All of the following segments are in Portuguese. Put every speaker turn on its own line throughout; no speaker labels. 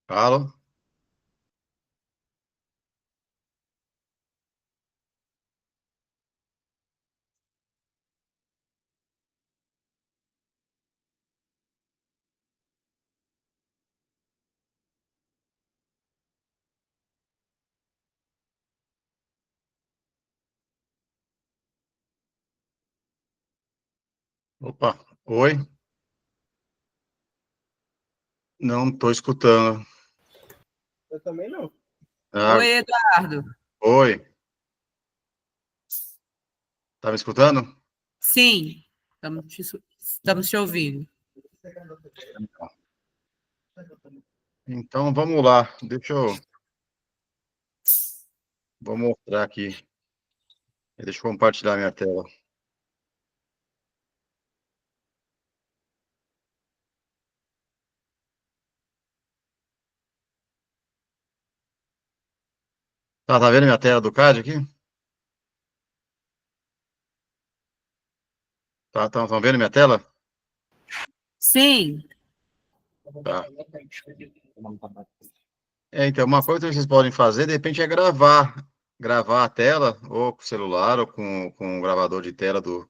Fala. Opa, oi? Não estou escutando.
Eu também não.
Ah,
Oi, Eduardo.
oi, tá me escutando?
Sim, estamos te ouvindo.
Então vamos lá. Vou mostrar aqui. Deixa eu compartilhar minha tela. Tá vendo minha tela do CAD aqui? Tão vendo minha tela?
Sim,
Tá. Então, uma coisa que vocês podem fazer, de repente, é gravar a tela, ou com o celular, ou com o gravador de tela de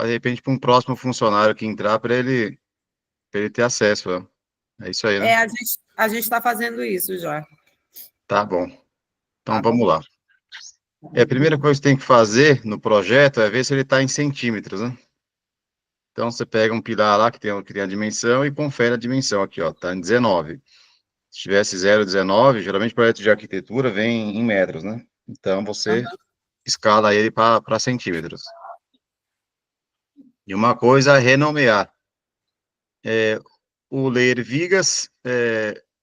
repente, para um próximo funcionário que entrar, para ele ter acesso, né? É isso aí, né?
a gente está fazendo isso já.
Tá bom. Então,
Tá bom?
vamos lá. A primeira coisa que tem que fazer no projeto é ver se ele está em centímetros, né? Então, você pega um pilar lá que tem a dimensão e confere a dimensão aqui, ó, está em 19. Se tivesse 0,19, geralmente projeto de arquitetura vem em metros, né? Então, você
Aham.
escala ele para centímetros. E uma coisa é renomear. O layer vigas,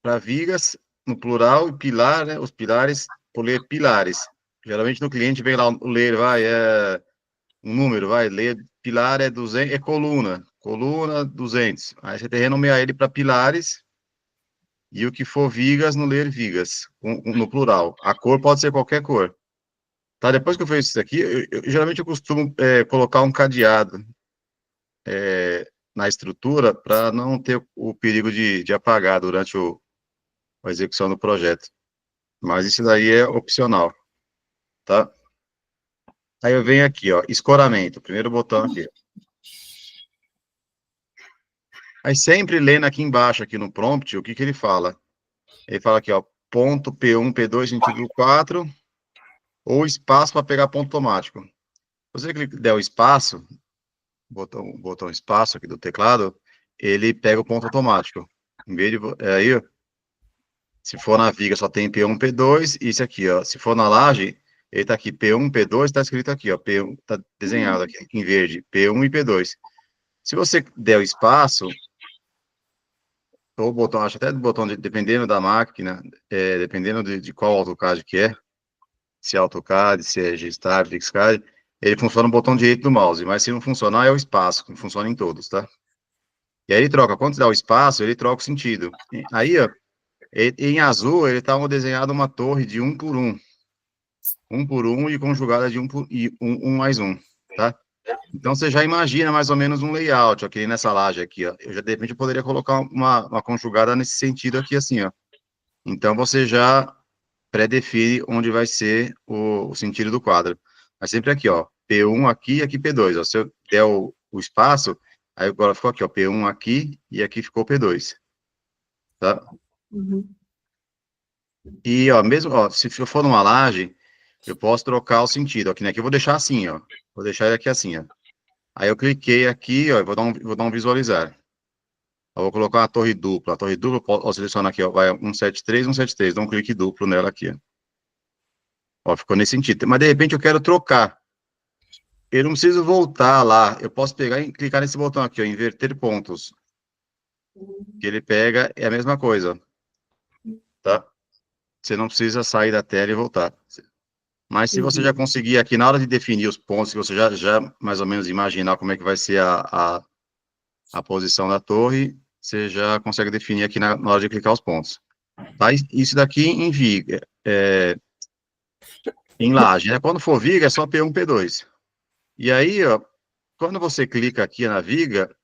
para vigas, no plural, e pilar, né? Os pilares, por layer pilares. Geralmente no cliente vem lá o layer, um número, layer pilar é 200, é coluna 200. Aí você tem que renomear ele para pilares, e o que for vigas, no layer vigas, no plural. A cor pode ser qualquer cor. Tá, depois que eu fiz isso aqui, geralmente eu costumo colocar um cadeado na estrutura para não ter o perigo de apagar durante a execução do projeto. Mas isso daí é opcional, tá? Aí eu venho aqui, ó, escoramento, primeiro botão aqui. Aí sempre lendo aqui embaixo, aqui no prompt, o que que ele fala? Ele fala aqui, ó, ponto P1, P2, sentido 4, ou espaço para pegar ponto automático. Se você der o espaço, botão espaço aqui do teclado, ele pega o ponto automático. Em vez de, aí, se for na viga, só tem P1, P2, e isso aqui, ó. Se for na laje, ele tá aqui, P1, P2, tá escrito aqui, ó, P1, tá desenhado aqui em verde, P1 e P2. Se você der o espaço, ou o botão, acho até do botão, dependendo da máquina, dependendo de qual AutoCAD que é, se é AutoCAD, se é G-Star, FixCAD, ele funciona no botão direito do mouse, mas se não funcionar, é o espaço, que funciona em todos, tá? E aí ele troca, quando você dá o espaço, ele troca o sentido. Aí, ó, em azul, ele tá desenhado uma torre de 1 por 1 e conjugada de 1 mais 1, tá? Então, você já imagina mais ou menos um layout, aqui nessa laje aqui, ó. Eu já, de repente, eu poderia colocar uma conjugada nesse sentido aqui, assim, ó. Então, você já pré-define onde vai ser o sentido do quadro. Mas sempre aqui, ó, P1 aqui e aqui P2, ó. Se eu der o espaço, aí agora ficou aqui, ó, P1 aqui e aqui ficou P2, tá?
Uhum.
E, ó, mesmo, ó, se eu for numa laje, eu posso trocar o sentido, ó, que nem aqui eu vou deixar assim, ó. Vou deixar ele aqui assim, ó. Aí eu cliquei aqui, ó, vou dar um visualizar. Eu vou colocar uma torre dupla. A torre dupla, eu seleciono aqui, ó, vai 173, 173. Dá um clique duplo nela aqui, ó. Ó, ficou nesse sentido. Mas, de repente, eu quero trocar. Eu não preciso voltar lá. Eu posso pegar e clicar nesse botão aqui, ó, inverter pontos. Que ele pega, é a mesma coisa, tá? Você não precisa sair da tela e voltar. Mas se você já conseguir aqui, na hora de definir os pontos, que você já mais ou menos imaginar como é que vai ser a posição da torre, você já consegue definir aqui na hora de clicar os pontos. Tá? Isso daqui em viga, em laje, né? Quando for viga, é só P1, P2. E aí, ó, quando você clica aqui na viga,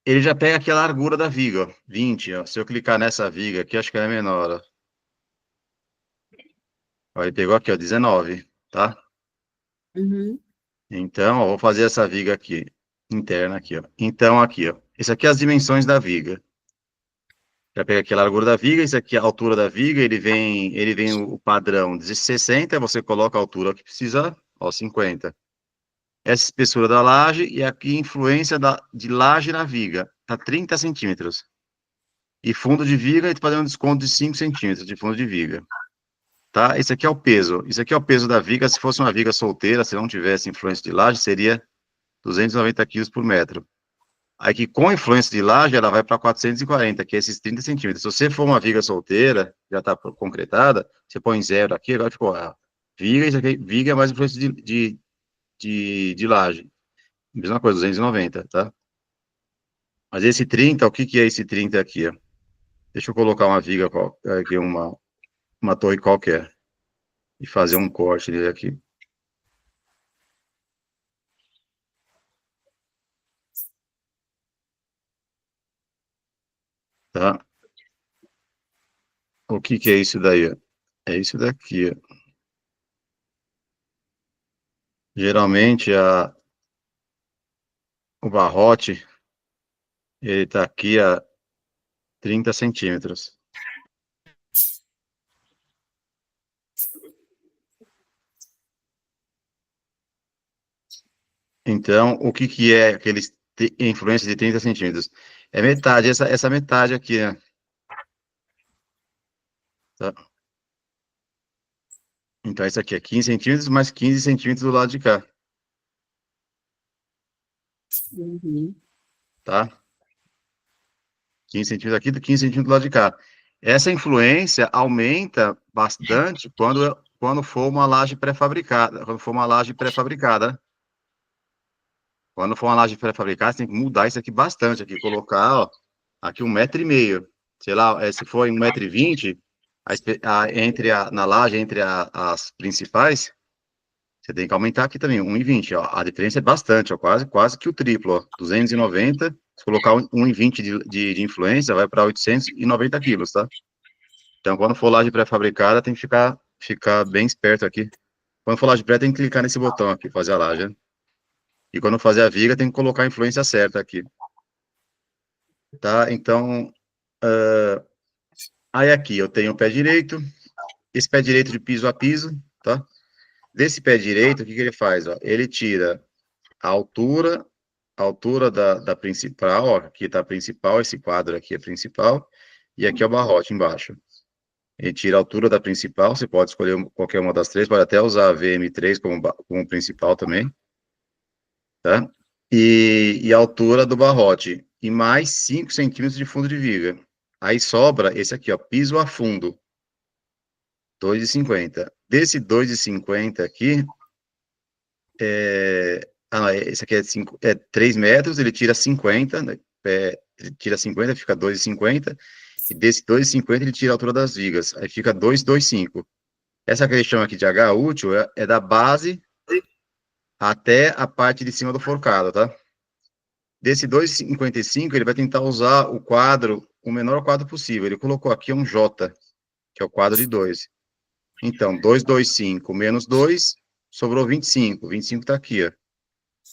ele já pega aqui a largura da viga, ó, 20, ó. Se eu clicar nessa viga aqui, acho que ela é menor, ó. Ó, ele pegou aqui, ó, 19, tá?
Uhum.
Então, ó, vou fazer essa viga aqui, interna aqui, ó. Então, aqui, ó. Isso aqui é as dimensões da viga. Já pega aqui a largura da viga, isso aqui é a altura da viga, ele vem o padrão de 60, você coloca a altura que precisar, ó, 50. Essa espessura da laje e aqui influência de laje na viga, tá 30 centímetros. E fundo de viga, a gente fazendo um desconto de 5 centímetros de fundo de viga. Tá? Esse aqui é o peso. Isso aqui é o peso da viga. Se fosse uma viga solteira, se não tivesse influência de laje, seria 290 quilos por metro. Aí que com influência de laje, ela vai para 440, que é esses 30 centímetros. Se você for uma viga solteira, já está concretada, você põe zero aqui, agora ficou, viga, isso aqui, viga é mais influência de laje. Mesma coisa, 290, tá? Mas esse 30, o que que é esse 30 aqui, ó? Deixa eu colocar uma viga, aqui, uma torre qualquer, e fazer um corte dele aqui. Tá? O que que é isso daí, ó? É isso daqui, ó. Geralmente, o barrote, ele tá aqui a 30 centímetros. Então, o que que é aqueles influência de 30 centímetros? É metade, essa metade aqui, né? Tá? Então, isso aqui é 15 centímetros mais 15 centímetros do lado de cá,
Uhum.
tá? 15 centímetros aqui, 15 centímetros do lado de cá. Essa influência aumenta bastante quando for uma laje pré-fabricada, Quando for uma laje pré-fabricada, você tem que mudar isso aqui bastante, aqui, colocar, ó, aqui 1,5 m, sei lá, se for em 1,20 m, na laje, entre as principais, você tem que aumentar aqui também, 1,20 m, ó, a diferença é bastante, ó, quase que o triplo, ó, 290, se colocar 1,20 m de influência, vai para 890 quilos, tá? Então, quando for laje pré-fabricada, tem que ficar bem esperto aqui. Quando for laje pré, tem que clicar nesse botão aqui, fazer a laje, né? E quando fazer a viga, tem que colocar a influência certa aqui. Tá? Então, aí aqui eu tenho o pé direito, esse pé direito de piso a piso, tá? Desse pé direito, o que que ele faz? Ó? Ele tira a altura da principal, ó, aqui tá a principal, esse quadro aqui é principal, e aqui é o barrote embaixo. Ele tira a altura da principal, você pode escolher qualquer uma das três, pode até usar a VM3 como principal também, tá? E a altura do barrote, e mais 5 centímetros de fundo de viga. Aí sobra esse aqui, ó, piso a fundo, 2,50. Desse 2,50 aqui, esse aqui é 3 metros, ele tira 50, né? Ele tira 50, fica 2,50, e desse 2,50 ele tira a altura das vigas, aí fica 2,25. Essa que eles chamam aqui de H útil é da base até a parte de cima do forcado, tá? Desse 2,55, ele vai tentar usar o menor quadro possível. Ele colocou aqui um J, que é o quadro de 2. Então, 225 menos 2, sobrou 25. 25 está aqui, ó.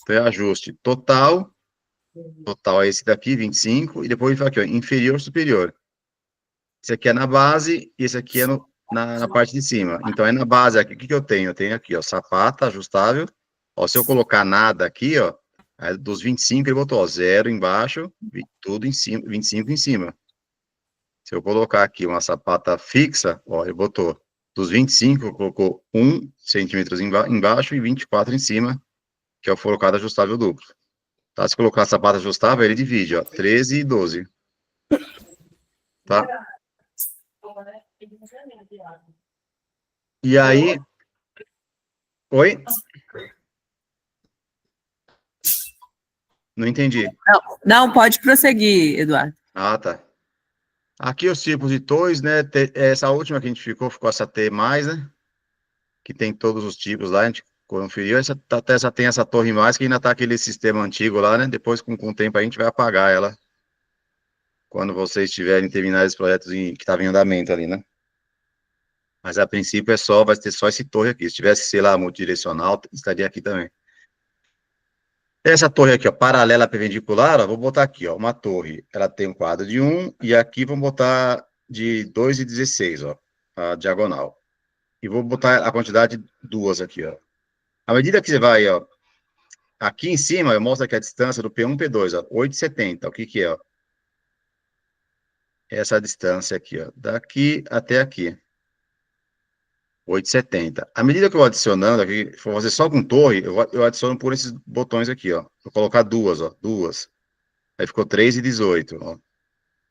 Então, é ajuste total é esse daqui, 25, e depois ele fala aqui, ó, inferior, superior. Esse aqui é na base, e esse aqui é na parte de cima. Então, é na base aqui, o que eu tenho? Eu tenho aqui, ó, sapata ajustável. Ó, se eu colocar nada aqui, ó, aí dos 25, ele botou, ó, 0 embaixo, tudo em cima, 25 em cima. Se eu colocar aqui uma sapata fixa, ó, ele botou dos 25, colocou 1 centímetro embaixo e 24 em cima, que é o forcado ajustável duplo. Tá? Se colocar a sapata ajustável, ele divide, ó, 13 e 12. Tá? E aí... Oi? Não entendi.
Não, pode prosseguir, Eduardo.
Ah, tá. Aqui os tipos de torres, né? Essa última que a gente ficou essa T+, né? Que tem todos os tipos lá. A gente Conferiu, até já tem essa torre mais, que ainda tá aquele sistema antigo lá, né? Depois, com o tempo, a gente vai apagar ela, quando vocês tiverem terminado esse projeto que estava em andamento ali, né? Mas, a princípio, vai ter só esse torre aqui. Se tivesse, sei lá, multidirecional, estaria aqui também. Essa torre aqui, ó, paralela perpendicular, ó, vou botar aqui, ó, uma torre. Ela tem um quadro de 1, e aqui vamos botar de 2,16, ó, a diagonal. E vou botar a quantidade de 2 aqui, ó. À medida que você vai, ó, aqui em cima, eu mostro aqui a distância do P1 e P2, ó, 8,70. O que que é, ó? Essa distância aqui, ó, daqui até aqui. 8,70. À medida que eu vou adicionando aqui, for fazer só com torre, eu adiciono por esses botões aqui, ó. Vou colocar duas, ó, duas. Aí ficou 3,18, ó.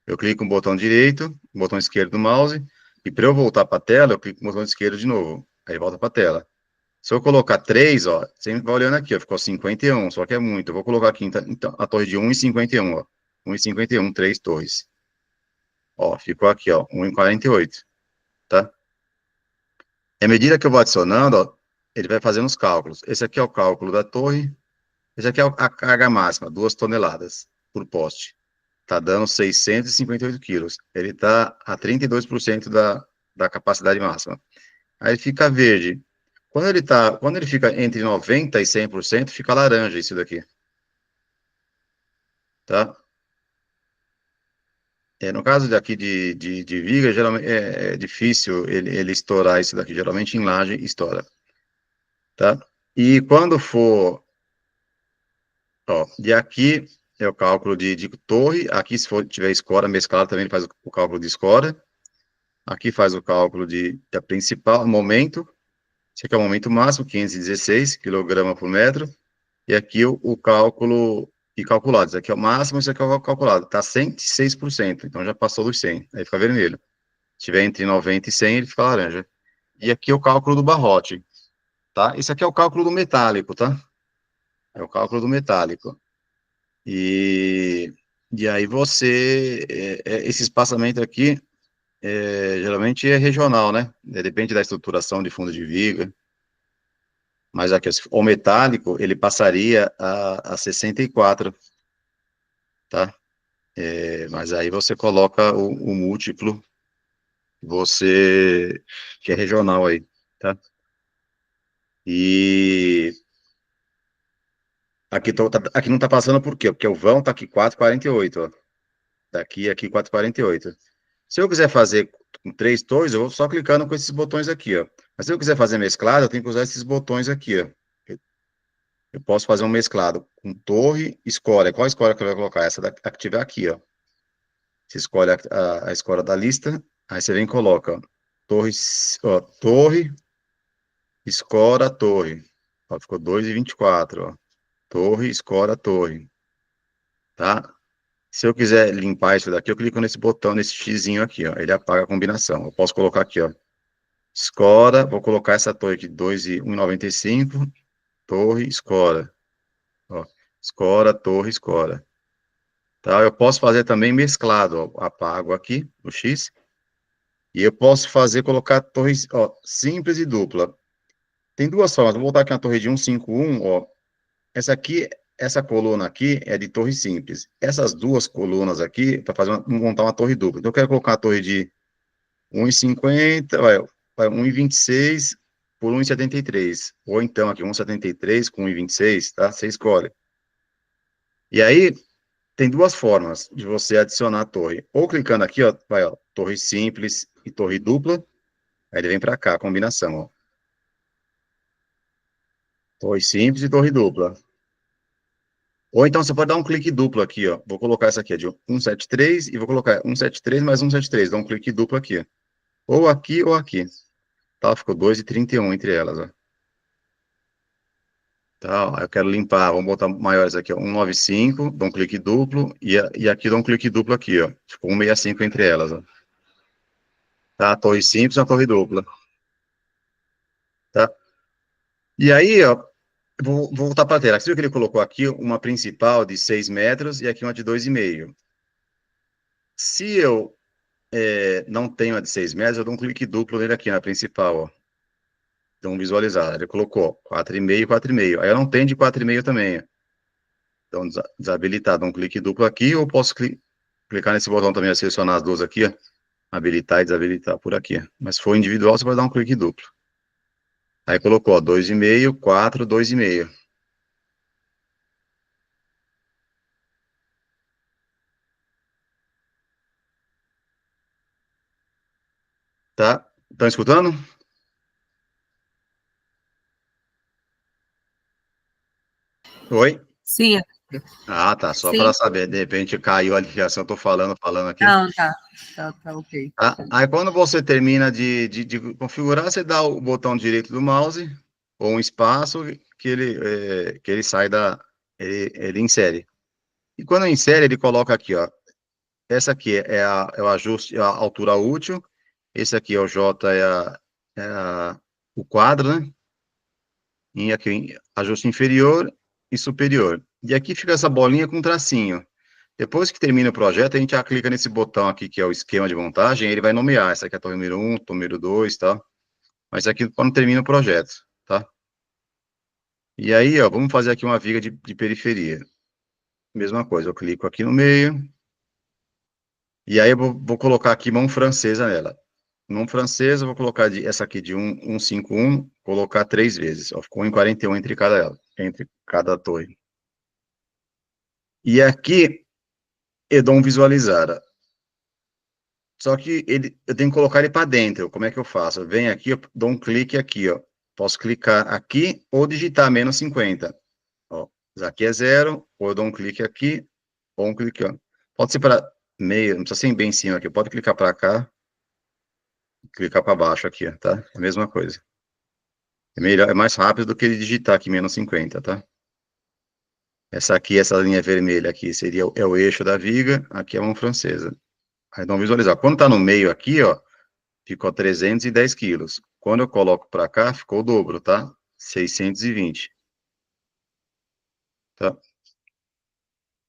Eu clico no botão direito, botão esquerdo do mouse, e para eu voltar para a tela, eu clico no botão esquerdo de novo. Aí volta para a tela. Se eu colocar 3, ó, sempre vai olhando aqui, ó, ficou 51, só que é muito. Eu vou colocar aqui, então, a torre de 1,51, ó. 1,51, 3 torres. Ó, ficou aqui, ó, 1,48, tá? E à medida que eu vou adicionando, ó, ele vai fazendo os cálculos. Esse aqui é o cálculo da torre. Esse aqui é a carga máxima, 2 toneladas por poste. Tá dando 658 quilos. Ele tá a 32% da capacidade máxima. Aí fica verde. Quando ele fica entre 90% e 100%, fica laranja isso daqui. Tá? No caso daqui de viga, geralmente é difícil ele estourar isso daqui. Geralmente em laje estoura. Tá? E quando for, ó, de aqui é o cálculo de torre. Aqui, se for tiver escora mesclada, também ele faz o cálculo de escora. Aqui faz o cálculo da principal, momento. Esse aqui é o momento máximo, 516 kg por metro. E aqui o cálculo e calculado. Esse aqui é o máximo, esse aqui é o calculado. Está 106%, então já passou dos 100. Aí fica vermelho. Se tiver entre 90 e 100, ele fica laranja. E aqui é o cálculo do barrote, tá? Esse aqui é o cálculo do metálico, tá? É o cálculo do metálico. E aí esse espaçamento aqui, geralmente é regional, né? Depende da estruturação de fundo de viga. Mas aqui, o metálico, ele passaria a 64, tá? Mas aí você coloca o múltiplo, que é regional aí, tá? E aqui não tá passando por quê? Porque o vão tá aqui 4,48, ó. Daqui, aqui 4,48. Se eu quiser fazer com 3 torres, eu vou só clicando com esses botões aqui, ó. Mas se eu quiser fazer mesclado, eu tenho que usar esses botões aqui, ó. Eu posso fazer um mesclado com torre, escória. Qual escória que eu vou colocar? Essa a que tiver aqui, ó. Você escolhe a escória da lista, aí você vem e coloca torre, escora, torre. Ó, ficou 2,24, ó. Torre, escora, torre. Tá? Se eu quiser limpar isso daqui, eu clico nesse botão, nesse xizinho aqui, ó. Ele apaga a combinação. Eu posso colocar aqui, ó. Escora, vou colocar essa torre aqui, 1,95. Torre, escora. Ó. Escora, torre, escora. Tá? Eu posso fazer também mesclado, ó. Apago aqui, o X. E eu posso colocar torres, ó, simples e dupla. Tem duas formas. Vou botar aqui uma torre de 151, ó. Essa coluna aqui é de torre simples. Essas duas colunas aqui, para montar uma torre dupla. Então, eu quero colocar uma torre de 1,50, vai 1,26 por 1,73. Ou então, aqui, 1,73 com 1,26, tá? Você escolhe. E aí, tem duas formas de você adicionar a torre. Ou clicando aqui, ó, torre simples e torre dupla. Aí ele vem para cá, a combinação, ó. Torre simples e torre dupla. Ou então você pode dar um clique duplo aqui, ó. Vou colocar essa aqui, de 173, e vou colocar 173 mais 173. Dá um clique duplo aqui. Ou aqui ou aqui. Tá, ficou 2,31 entre elas, ó. Tá, ó, eu quero limpar, vamos botar maiores aqui, ó. 195, dá um clique duplo, e aqui dá um clique duplo aqui, ó. Ficou 165 entre elas, ó. Tá, torre simples e uma torre dupla. Tá? E aí, ó, vou voltar para a tela. Você viu que ele colocou aqui uma principal de 6 metros e aqui uma de 2,5. Se eu não tenho a de 6 metros, eu dou um clique duplo nele aqui na principal, ó. Então, visualizar. Ele colocou 4,5, 4,5. Aí eu não tenho de 4,5 também. Então, desabilitar. Dá um clique duplo aqui, ou posso clicar nesse botão também, selecionar as duas aqui, ó. Habilitar e desabilitar por aqui. Mas se for individual, você vai dar um clique duplo. Aí colocou, ó, 2,5, 4, 2,5. Tá? Estão escutando? Oi?
Sim,
Ah, tá. Só para
sim.
saber. De repente caiu a ligação. Eu tô falando aqui.
Não, tá. Tá ok.
Tá? Aí quando você termina de configurar, você dá o botão direito do mouse, ou um espaço, que ele sai da. Ele insere. E quando insere, ele coloca aqui, ó. Essa aqui é o ajuste, a altura útil. Esse aqui é o J, o quadro, né? E aqui, ajuste inferior e superior. E aqui fica essa bolinha com tracinho. Depois que termina o projeto, a gente já clica nesse botão aqui, que é o esquema de montagem, ele vai nomear. Essa aqui é a torre número 1, torre número 2, tá? Mas isso aqui quando termina o projeto, tá? E aí, ó, vamos fazer aqui uma viga de periferia. Mesma coisa, eu clico aqui no meio. E aí eu vou colocar aqui mão francesa nela. Mão francesa, eu vou colocar essa aqui de 151, colocar 3 vezes. Ó, ficou 1,41 entre cada torre. E aqui, eu dou um visualizar. Só que eu tenho que colocar ele para dentro. Como é que eu faço? Eu venho aqui, eu dou um clique aqui, ó. Posso clicar aqui ou digitar menos 50. Ó, isso aqui é 0, ou eu dou um clique aqui, ou um clique, ó. Pode ser para meio, não precisa ser bem em cima aqui. Pode clicar para cá, clicar para baixo aqui, ó, tá? É a mesma coisa. É melhor, é mais rápido do que ele digitar aqui menos 50, tá? Essa aqui, essa linha vermelha aqui, é o eixo da viga, aqui é a mão francesa. Aí vamos visualizar. Quando tá no meio aqui, ó, ficou 310 quilos. Quando eu coloco para cá, ficou o dobro, tá? 620. Tá?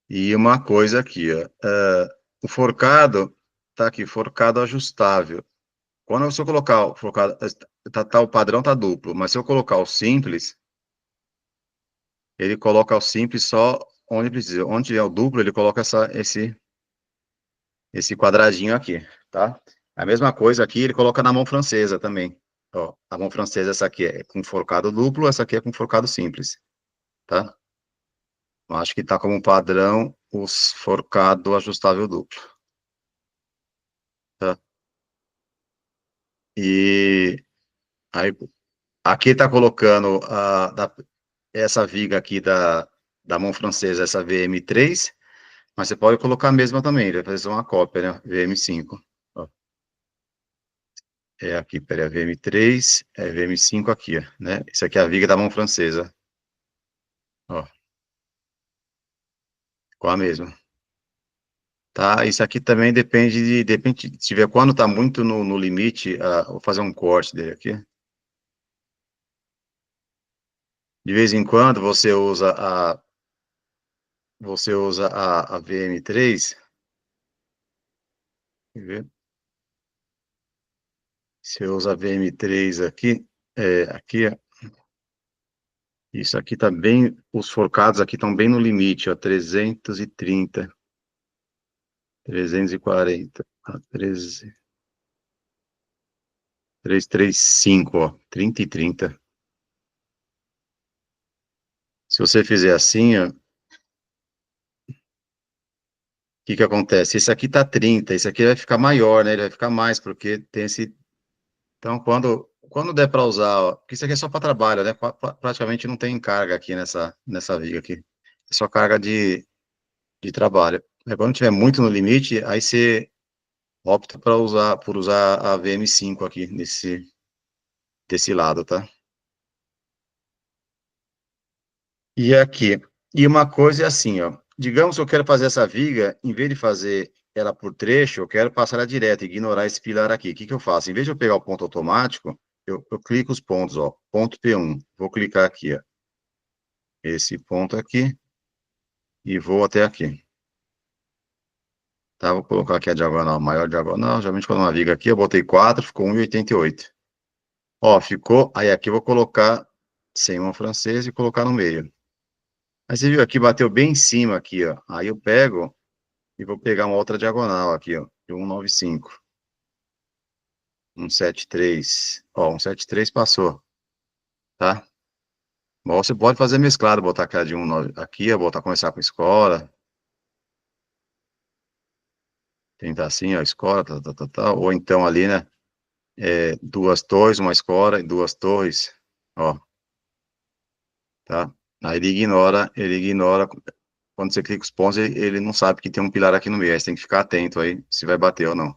E uma coisa aqui, ó. O forcado, tá aqui, forcado ajustável. Quando você colocar o forcado, o padrão tá duplo, mas se eu colocar o simples, ele coloca o simples só onde precisa. Onde é o duplo, ele coloca esse quadradinho aqui, tá? A mesma coisa aqui, ele coloca na mão francesa também. Ó, a mão francesa, essa aqui é com forcado duplo, essa aqui é com forcado simples, tá? Eu acho que tá como padrão os forcado ajustável duplo, tá? E aí, aqui tá colocando essa viga aqui da mão francesa, essa VM3, mas você pode colocar a mesma também, ele vai fazer uma cópia, né? VM5. Ó. É aqui, peraí, a VM3, é VM5 aqui, ó, né? Isso aqui é a viga da mão francesa. Ó, com a mesma. Tá, isso aqui também depende, se tiver, quando tá muito no limite, vou fazer um corte dele aqui. De vez em quando você usa a VM3, quer ver? Você usa a VM3 aqui, aqui, ó, isso aqui tá bem, os forcados aqui estão bem no limite, ó, 330, 340, 335, ó, 30 e 30. Se você fizer assim, ó, o que acontece? Esse aqui tá 30, esse aqui vai ficar maior, né? Ele vai ficar mais, porque tem esse. Então, quando der para usar, ó, porque isso aqui é só para trabalho, né? Praticamente não tem carga aqui nessa viga aqui. É só carga de trabalho. Quando tiver muito no limite, aí você opta por usar a VM5 aqui desse lado, tá? E aqui. E uma coisa é assim, ó. Digamos que eu quero fazer essa viga, em vez de fazer ela por trecho, eu quero passar ela direto, ignorar esse pilar aqui. O que que eu faço? Em vez de eu pegar o ponto automático, eu clico os pontos, ó. Ponto P1. Vou clicar aqui, ó. Esse ponto aqui. E vou até aqui. Tá? Vou colocar aqui a diagonal, maior diagonal. Geralmente quando uma viga aqui, eu botei 4, ficou 1,88. Ó, ficou. Aí aqui eu vou colocar sem uma francesa e colocar no meio. Aí você viu aqui, bateu bem em cima aqui, ó. Aí eu pego e vou pegar uma outra diagonal aqui, ó. De 195. 173. Ó, 173 passou, tá? Bom, você pode fazer mesclado, botar aquela de 19 aqui, ó, botar, começar com escola. Tentar assim, ó, escola, ou então ali, né? Duas torres, uma escola e duas torres, ó, tá? Aí ele ignora, quando você clica os pontos, ele não sabe que tem um pilar aqui no meio, aí você tem que ficar atento aí, se vai bater ou não,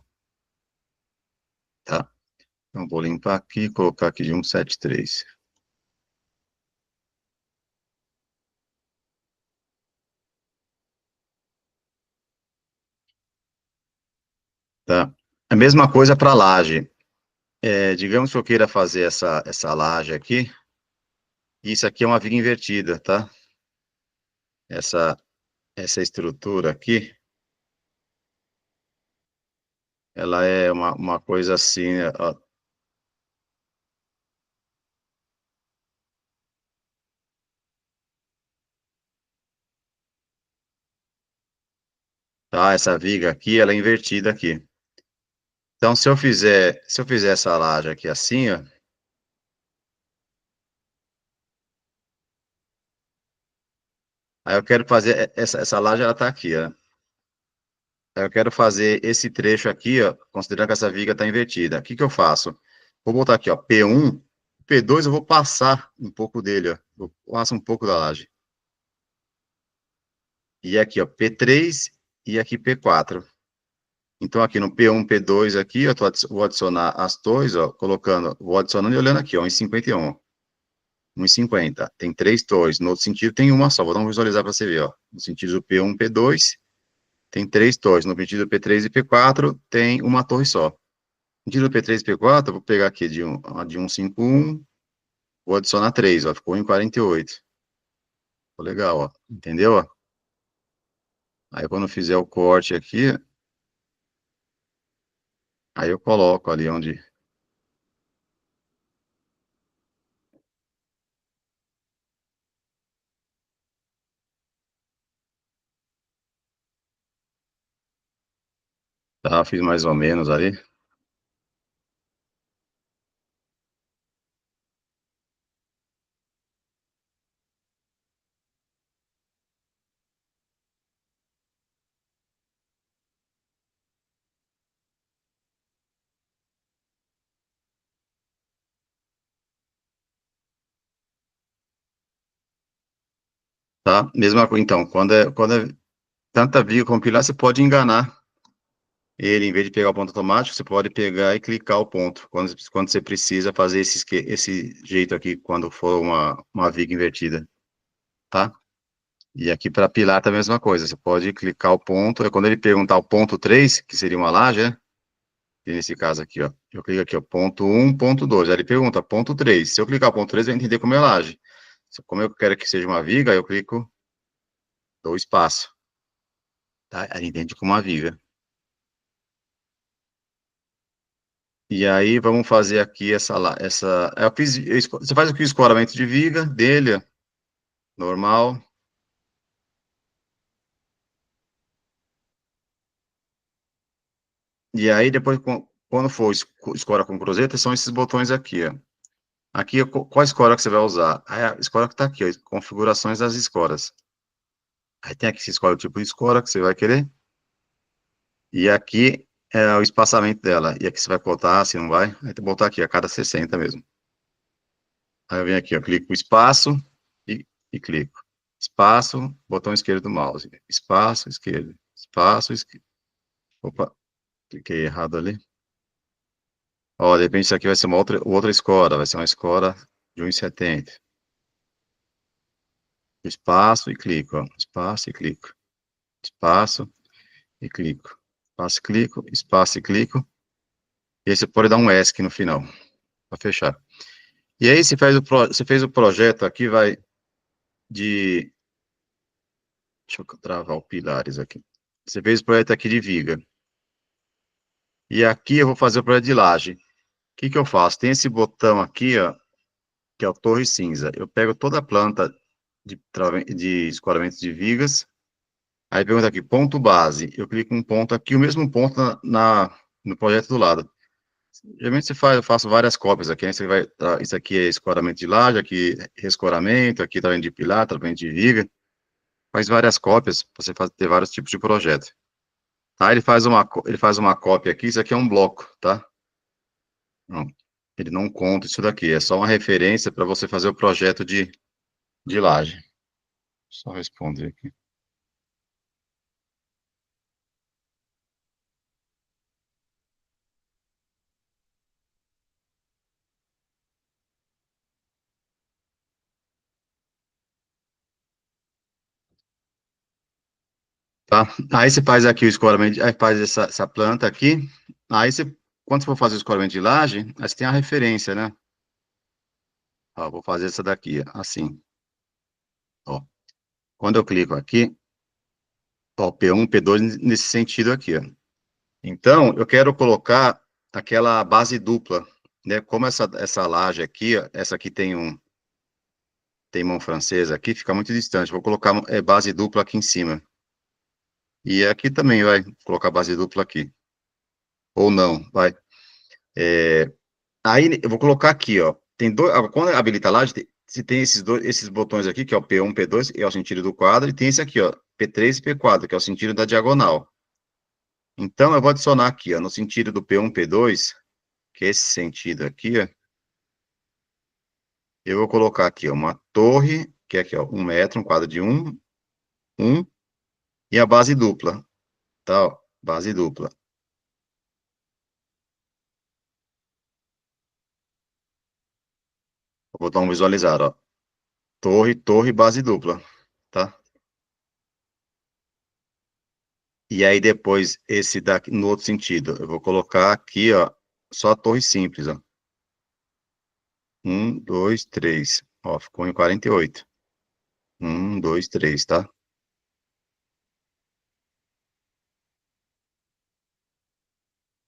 tá? Então, vou limpar aqui, colocar aqui de 173. Tá? A mesma coisa para laje. Digamos que eu queira fazer essa laje aqui, isso aqui é uma viga invertida, tá? Essa, essa estrutura aqui, ela é uma coisa assim, ó, tá? Essa viga aqui, ela é invertida aqui. Então, se eu fizer essa laje aqui assim, ó, aí eu quero fazer, essa laje, ela tá aqui, ó. Aí eu quero fazer esse trecho aqui, ó, considerando que essa viga tá invertida. O que que eu faço? Vou botar aqui, ó, P1, P2 eu vou passar um pouco dele, ó. Eu passo um pouco da laje. E aqui, ó, P3 e aqui P4. Então, aqui no P1, P2 aqui, eu vou adicionar as torres, ó, vou adicionando e olhando aqui, ó, em 51. 1,50. Tem três torres. No outro sentido, tem uma só. Vou dar um visualizar para você ver, ó. No sentido do P1, P2, tem três torres. No sentido do P3 e P4, tem uma torre só. No sentido do P3 e P4, eu vou pegar aqui de 151, vou adicionar 3, ó. Ficou em 48. Ficou legal, ó. Entendeu, ó? Aí, quando eu fizer o corte aqui, aí eu coloco ali onde... Tá, fiz mais ou menos ali. Tá? Mesma coisa, então, quando é tanta viga como pilar, você pode enganar ele, em vez de pegar o ponto automático, você pode pegar e clicar o ponto, quando você precisa fazer esse jeito aqui, quando for uma viga invertida, tá? E aqui para pilar tá a mesma coisa, você pode clicar o ponto, é quando ele perguntar o ponto 3, que seria uma laje, né? E nesse caso aqui, ó, eu clico aqui, ó, ponto 1, ponto 2, aí ele pergunta ponto 3, se eu clicar o ponto 3, vai entender como é laje. Como eu quero que seja uma viga, aí eu clico, dou espaço, tá? Aí entende como uma viga. E aí, vamos fazer aqui você faz aqui o escoramento de viga dele, ó, normal. E aí, depois, quando for escora com cruzeta, são esses botões aqui, ó. Aqui, qual escora que você vai usar? Aí, a escora que tá aqui, ó, configurações das escoras. Aí tem aqui, você escolhe o tipo de escora que você vai querer. E aqui é o espaçamento dela. E aqui você vai botar, se não vai. Aí tem que botar aqui, a cada 60 mesmo. Aí eu venho aqui, ó, clico o espaço e clico. Espaço, botão esquerdo do mouse. Espaço, esquerdo. Espaço, esquerdo. Opa, cliquei errado ali. Ó, de repente isso aqui vai ser uma outra escora. Vai ser uma escora de 1,70. Espaço e clico, ó. Espaço e clico. Espaço e clico. Espaço e clico, espaço e clico. E aí você pode dar um ESC no final, para fechar. E aí você fez o projeto aqui, vai de... Deixa eu travar o pilares aqui. Você fez o projeto aqui de viga. E aqui eu vou fazer o projeto de laje. O que eu faço? Tem esse botão aqui, ó, que é o torre cinza. Eu pego toda a planta de escoramento de vigas, aí pergunta aqui, ponto base. Eu clico um ponto aqui, o mesmo ponto no projeto do lado. Geralmente eu faço várias cópias aqui, né? Você vai, isso aqui é escoramento de laje, aqui é escoramento, aqui tratamento de pilar, tratamento de viga. Faz várias cópias, para você ter vários tipos de projeto. Tá? Ele faz uma cópia aqui, isso aqui é um bloco, tá? Não, ele não conta isso daqui, é só uma referência para você fazer o projeto de laje. Só responder aqui. Tá? Aí você faz aqui o escoramento, aí faz essa planta aqui, aí você, quando você for fazer o escoramento de laje, aí você tem a referência, né? Ó, vou fazer essa daqui, assim. Ó, quando eu clico aqui, ó, P1, P2, nesse sentido aqui, ó. Então, eu quero colocar aquela base dupla, né? Como essa laje aqui, ó, essa aqui tem mão francesa aqui, fica muito distante. Vou colocar base dupla aqui em cima. E aqui também vai colocar base dupla aqui. Ou não, vai. Aí eu vou colocar aqui, ó. Tem dois, quando habilita a laje, se tem esses botões aqui, que é o P1, P2, é o sentido do quadro, e tem esse aqui, ó, P3 e P4, que é o sentido da diagonal. Então, eu vou adicionar aqui, ó, no sentido do P1, P2, que é esse sentido aqui, ó, eu vou colocar aqui, ó, uma torre, que é aqui, ó, 1 metro, um quadro de 1, e a base dupla, tá, ó, base dupla. Vou dar um visualizar, ó, torre, torre, base dupla, tá? E aí depois, esse daqui, no outro sentido, eu vou colocar aqui, ó, só a torre simples, ó. 1, 2, 3. Ó, ficou em 48. 1, 2, 3, tá?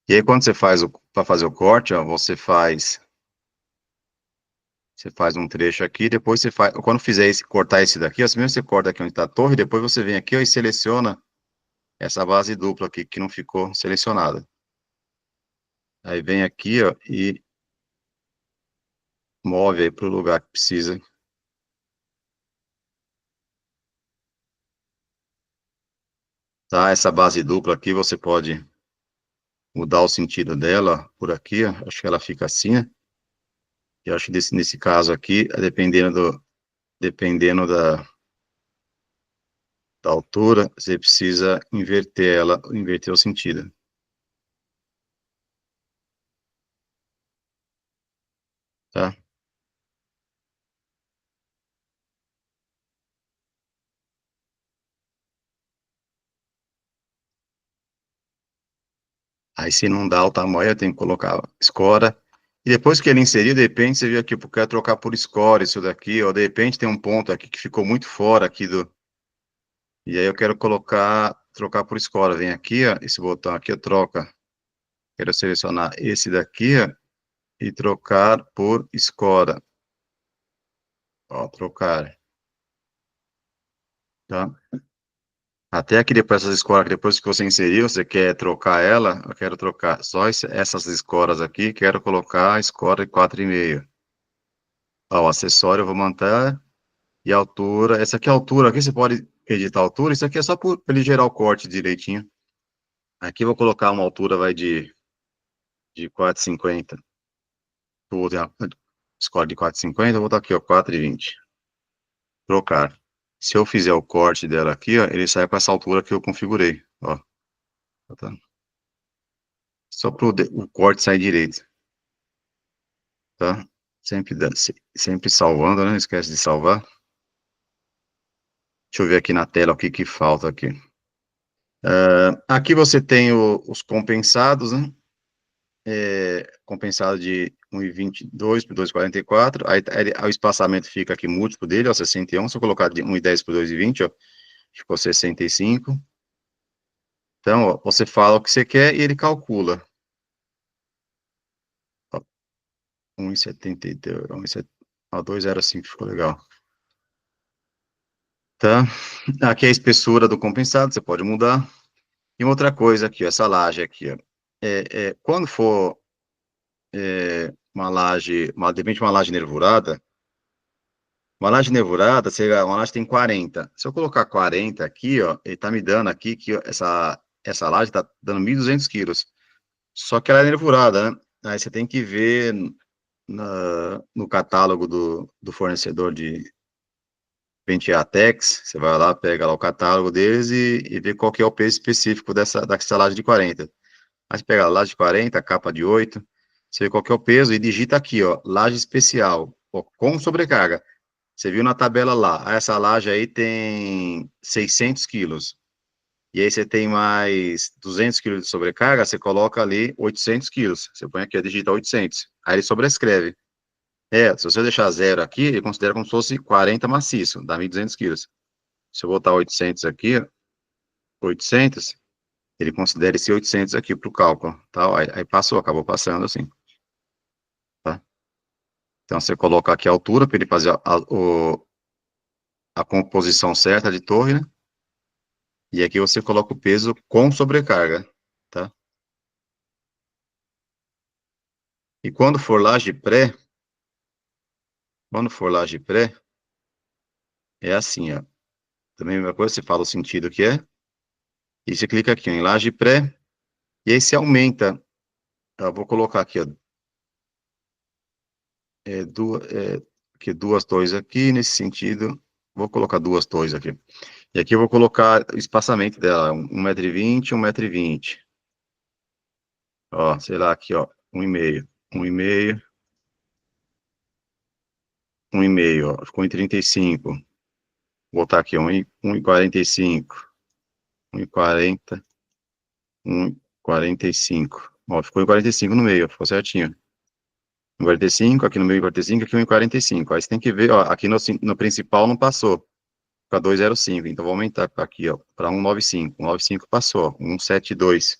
E aí, quando você faz para fazer o corte, ó, você faz um trecho aqui, depois você faz, quando fizer cortar esse daqui, ó, primeiro você corta aqui onde está a torre, depois você vem aqui, ó, e seleciona essa base dupla aqui, que não ficou selecionada. Aí vem aqui, ó, e move aí para o lugar que precisa. Tá? Essa base dupla aqui, você pode mudar o sentido dela por aqui, ó. Acho que ela fica assim, né? Eu acho que nesse caso aqui, dependendo da altura, você precisa inverter ela, inverter o sentido, tá? Aí se não dá o tamanho, eu tenho que colocar escora. E depois que ele inseriu, de repente você viu aqui, porque eu quero trocar por escora isso daqui, ou de repente tem um ponto aqui que ficou muito fora aqui do... E aí eu quero trocar por escora. Vem aqui, ó, esse botão aqui, eu troco. Quero selecionar esse daqui, ó, e trocar por escora. Ó, trocar, tá? Até aqui depois essas escoras, depois que você inseriu, você quer trocar ela, eu quero trocar só essas escoras aqui, quero colocar a escora de 4,5. Ó, o acessório eu vou manter, e a altura, essa aqui é a altura, aqui você pode editar a altura, isso aqui é só para ele gerar o corte direitinho. Aqui eu vou colocar uma altura, vai de 4,50, vou ter a escora de 4,50, eu vou botar aqui, ó, 4,20. Trocar. Se eu fizer o corte dela aqui, ó, ele sai para essa altura que eu configurei, ó. Tá? Só para o corte sair direito, tá? Sempre salvando, né? Não esquece de salvar. Deixa eu ver aqui na tela o que que falta aqui. Aqui você tem os compensados, né? Compensado de 1,22 por 2,44. Aí o espaçamento fica aqui múltiplo dele, ó, 61. Se eu colocar de 1,10 por 2,20, ó, ficou 65. Então, ó, você fala o que você quer e ele calcula. Ó. 1,72, 2,05 ficou legal. Tá? Aqui é a espessura do compensado, você pode mudar. E outra coisa aqui, ó, essa laje aqui, ó. Quando for uma laje, de repente uma laje nervurada, uma laje tem 40. Se eu colocar 40 aqui, ó, ele tá me dando aqui que ó, essa laje tá dando 1.200 quilos. Só que ela é nervurada, né? Aí você tem que ver no catálogo do fornecedor de Penteatex, você vai lá, pega lá o catálogo deles e vê qual que é o peso específico dessa laje de 40. Aí você pega a laje de 40, capa de 8, você vê qual que é o peso e digita aqui, ó, laje especial, ó, com sobrecarga. Você viu na tabela lá, essa laje aí tem 600 quilos. E aí você tem mais 200 quilos de sobrecarga, você coloca ali 800 quilos. Você põe aqui, digita 800. Aí ele sobrescreve. Se você deixar zero aqui, ele considera como se fosse 40 maciço, dá 1.200 quilos. Se eu botar 800 aqui, 800, ele considera esse 800 aqui para o cálculo, tá? Aí passou, acabou passando assim, tá? Então, você coloca aqui a altura para ele fazer a composição certa de torre, né? E aqui você coloca o peso com sobrecarga, tá? E quando for laje pré, é assim, ó. Também a mesma coisa, você fala o sentido que é, e você clica aqui ó, em laje pré, e aí você aumenta. Eu vou colocar aqui, ó, duas torres aqui, nesse sentido, vou colocar duas torres aqui. E aqui eu vou colocar o espaçamento dela, 1,20 m, 1,20 m. Ó, sei lá, aqui, ó, 1,5 m, 1,5 m, 1,5 m, ó, ficou em 35. Vou botar aqui, 1,45, 1,40, 1,45. Ó, ficou em 45 no meio, ficou certinho. 1,45, aqui no meio 45, aqui 1,45. Aí você tem que ver, ó, aqui no principal não passou, para 2,05. Então vou aumentar aqui, ó, para 1,95. 1,95 passou, 1,72.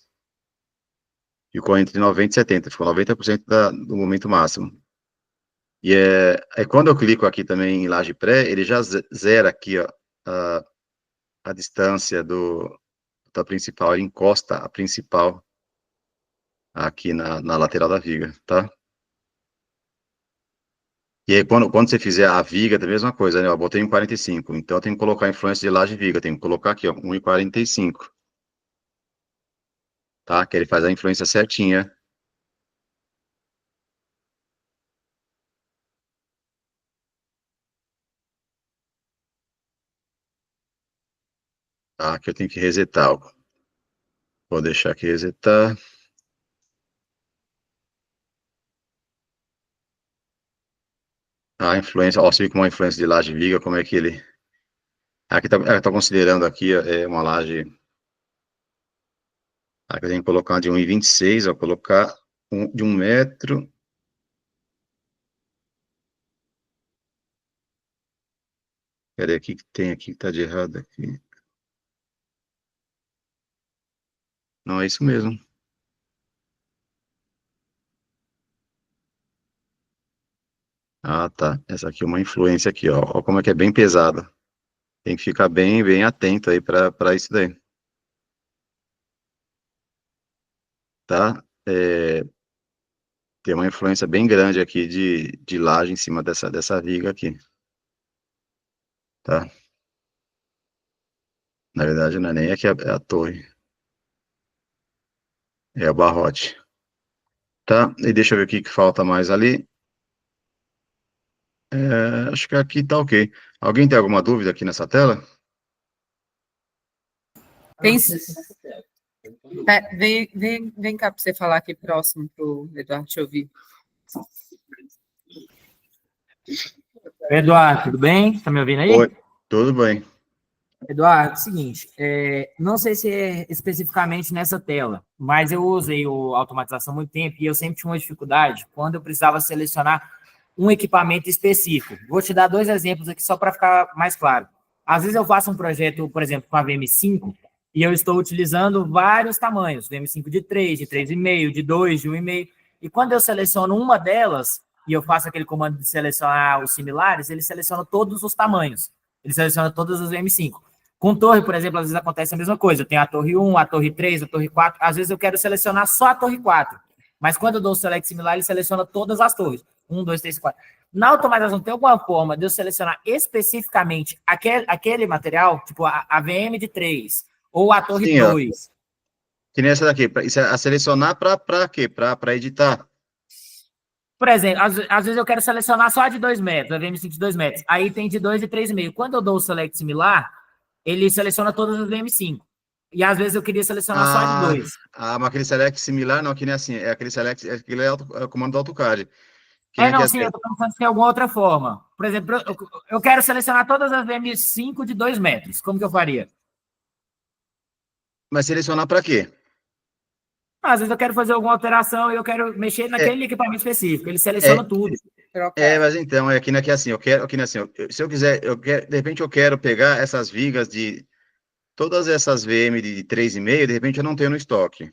Ficou entre 90 e 70, ficou 90% do momento máximo. E quando eu clico aqui também em laje pré, ele já zera aqui, ó, a distância da principal, ele encosta a principal aqui na lateral da viga, tá? E aí, quando você fizer a viga, é a mesma coisa, né? Eu botei 1,45, então eu tenho que colocar a influência de laje e viga, tenho que colocar aqui, ó, 1,45. Tá? Que ele faz a influência certinha. Tá? Que eu tenho que resetar, ó. Vou deixar aqui resetar. A influência, ó, você viu como a influência de laje e viga, como é que ele... Aqui tá considerando aqui, uma laje... Aqui eu tenho que colocar de 1,26, ó, colocar de 1 metro... Peraí, o que tem aqui que tá de errado aqui? Não, é isso mesmo. Ah, tá. Essa aqui é uma influência aqui, ó. Ó como é que é bem pesada. Tem que ficar bem atento aí para isso daí. Tá? Tem uma influência bem grande aqui de laje em cima dessa viga aqui. Tá? Na verdade, não é nem aqui a torre. É o barrote. Tá? E deixa eu ver o que falta mais ali. Acho que aqui tá ok. Alguém tem alguma dúvida aqui nessa tela?
Tem... Vem cá para você falar aqui próximo para o Eduardo te ouvir.
Eduardo, tudo bem? Tá me ouvindo aí?
Oi, tudo bem.
Eduardo, seguinte, não sei se é especificamente nessa tela, mas eu usei o automatização há muito tempo e eu sempre tinha uma dificuldade quando eu precisava selecionar um equipamento específico. Vou te dar 2 exemplos aqui só para ficar mais claro. Às vezes eu faço um projeto, por exemplo, com a VM5 e eu estou utilizando vários tamanhos, VM5 de 3, de 3,5, de 2, de 1,5, e quando eu seleciono uma delas, e eu faço aquele comando de selecionar os similares, ele seleciona todos os tamanhos. Ele seleciona todas as VM5. Com torre, por exemplo, às vezes acontece a mesma coisa. Eu tenho a torre 1, a torre 3, a torre 4. Às vezes eu quero selecionar só a torre 4. Mas quando eu dou o select similar, ele seleciona todas as torres. 1, 2, 3, 4. Na automatização, tem alguma forma de eu selecionar especificamente aquele material, tipo a VM de 3 ou a torre
Sim, ó.
2?
Que nem essa daqui. Isso é a selecionar para quê? Para editar.
Por exemplo, às vezes eu quero selecionar só a de 2 metros, a VM5 de 2 metros. Aí tem de 2 e 3,5. Quando eu dou o select similar, ele seleciona todas as VM5. E às vezes eu queria selecionar só a de 2.
Mas aquele select similar, não, que nem assim. É aquele select, aquele é o comando do AutoCAD. Que nem aqui,
Não,
assim,
sim, eu tô pensando se tem alguma outra forma. Por exemplo, eu quero selecionar todas as VM5 de 2 metros. Como que eu faria?
mas selecionar para quê?
Às vezes eu quero fazer alguma alteração e eu quero mexer naquele equipamento específico. Ele seleciona
É,
tudo.
Trocar.
mas então, é que assim, eu quero, que nem assim, se eu quiser, de repente eu quero pegar essas vigas de todas essas VM de 3,5, de repente eu não tenho no estoque.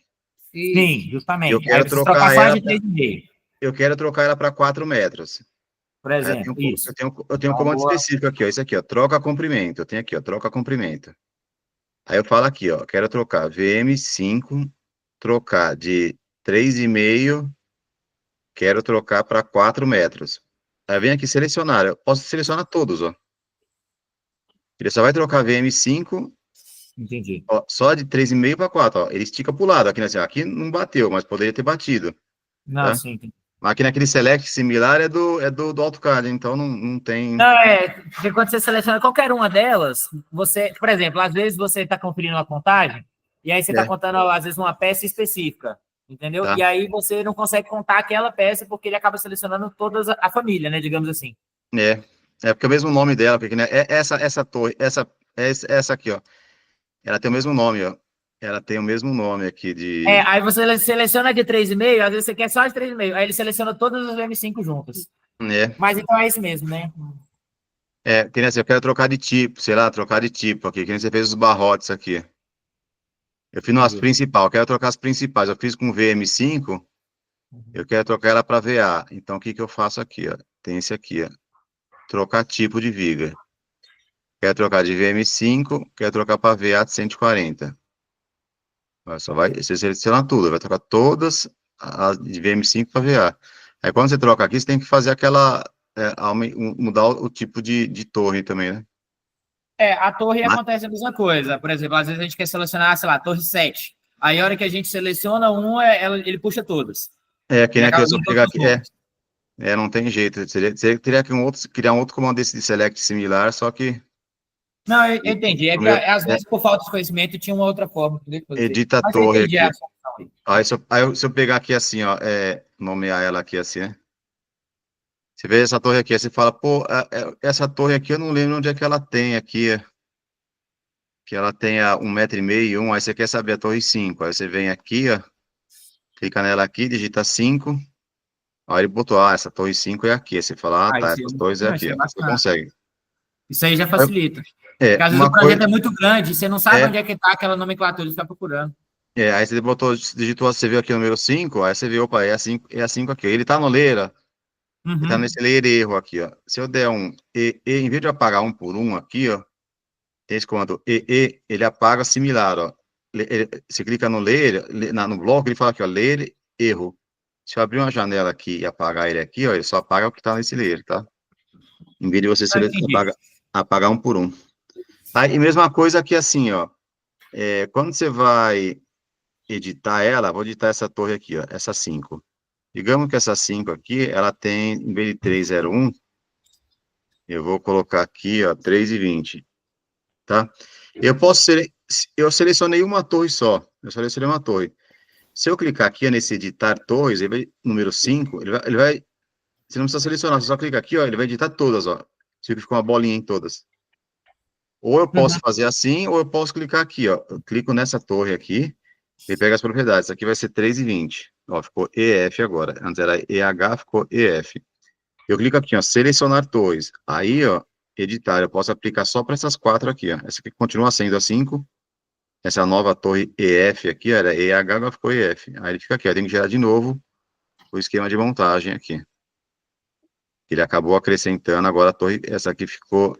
Isso.
Sim,
Eu
justamente. Aí
quero
precisa trocar
trocar
só a
ela,
de 3,5,
eu quero trocar ela para 4 metros.
por
Aí
exemplo. Isso.
eu tenho um
É uma
comando
boa.
específico aqui, ó, isso aqui, ó, troca comprimento. Eu tenho aqui, ó, troca comprimento. Aí eu falo aqui, ó, quero trocar VM5, trocar de 3,5, quero trocar para 4 metros. Aí vem aqui selecionar, eu posso selecionar todos, ó. Ele só vai trocar VM5,
Entendi.
ó, só de 3,5 para 4, ó. Ele estica para o lado, aqui, né, assim, aqui não bateu, mas poderia ter batido,
Não,
tá?
sim, entendi.
Mas aqui naquele select similar do AutoCAD, então não tem...
Não, porque quando você seleciona qualquer uma delas, você, por exemplo, às vezes você está conferindo a contagem, e aí você está
É,
contando, às vezes, uma peça específica, entendeu?
tá?
E aí você não consegue contar aquela peça porque ele acaba selecionando toda a família, né, digamos assim.
É, porque é o mesmo nome dela, porque né, essa torre, essa aqui, ó, ela tem o mesmo nome, ó. Ela tem o mesmo nome aqui de...
Aí você seleciona de 3,5, às vezes você quer só de 3,5, aí ele seleciona todas as M5 juntas.
É,
Mas então é isso mesmo, né?
que nem assim, eu quero trocar de tipo, sei lá, trocar de tipo aqui, que nem você fez os barrotes aqui. Eu fiz nas
Entendi.
principais, eu quero trocar as principais. Eu fiz com VM5, eu quero trocar ela para VA. Então, o que que eu faço aqui, ó? Tem esse aqui, ó. Trocar tipo de viga. Quero trocar de VM5, quero trocar para VA de 140. Só vai, você seleciona tudo, vai trocar todas as de VM5 para VA. Aí, quando você troca aqui, você tem que fazer aquela, mudar o tipo de torre também, né?
A torre
Mas,
acontece a mesma coisa. Por exemplo, às vezes a gente quer selecionar, sei lá, a torre 7. Aí a hora que a gente seleciona uma, ele puxa todas.
que
Ele
nem aqui,
acaba
eu só
dando todos
pegar
os
aqui,
números.
não tem jeito. Você teria que criar um outro comando desse de select similar, só que
Não, eu entendi. É
o
que
meu
às vezes, por falta de conhecimento, tinha uma outra forma de fazer.
edita a
Mas eu
torre
entendi a
aqui.
solução aí.
Se eu pegar aqui assim, ó, nomear ela aqui assim, né? Você vê essa torre aqui, aí você fala, pô, essa torre aqui eu não lembro onde é que ela tem aqui, que ela tenha 1,5 m, aí você quer saber a torre 5, aí você vem aqui, ó, clica nela aqui, digita 5, aí ele botou, essa torre 5 é aqui, aí você fala, tá, essas torres é
Não, isso
aqui,
é
ó, aí você
bacana.
consegue.
Isso aí já facilita. Porque às vezes o
Uma
projeto
coisa,
é muito grande e você não sabe
é,
onde é que está aquela nomenclatura, ele fica procurando.
aí você botou, digitou, você viu aqui o número 5, aí você viu, opa, é a 5 aqui, ele tá no leira, ele tá
Uhum.
nesse ler erro aqui, ó. Se eu der um em vez de apagar um por um aqui, ó, tem esse comando ele apaga similar, ó. Você clica no ler, no bloco, ele fala aqui, ó, ler erro. Se eu abrir uma janela aqui e apagar ele aqui, ó, ele só apaga o que tá nesse ler, tá? Em vez de você
Ah, entendi.
apagar um por um. Tá? E mesma coisa aqui assim, ó, quando você vai editar ela, vou editar essa torre aqui, ó, essa 5. Digamos que essa 5 aqui, ela tem, em vez de 301, eu vou colocar aqui, ó, 3,20, tá? Eu selecionei uma torre só, eu selecionei uma torre. Se eu clicar aqui ó, nesse editar torres, número 5, você não precisa selecionar, você só clica aqui, ó, ele vai editar todas, ó. Você fica com uma bolinha em todas. Ou eu posso
Uhum.
fazer assim, ou eu posso clicar aqui, ó. Eu clico nessa torre aqui, e pega as propriedades. Aqui vai ser 3,20. Ó, ficou EF agora. Antes era EH, ficou EF. Eu clico aqui, ó, selecionar torres. Aí, ó, editar, eu posso aplicar só para essas 4 aqui, ó. Essa aqui continua sendo a 5. Essa nova torre EF aqui, era EH, agora ficou EF. Aí ele fica aqui, ó, tem que gerar de novo o esquema de montagem aqui. Ele acabou acrescentando, agora a torre, essa aqui ficou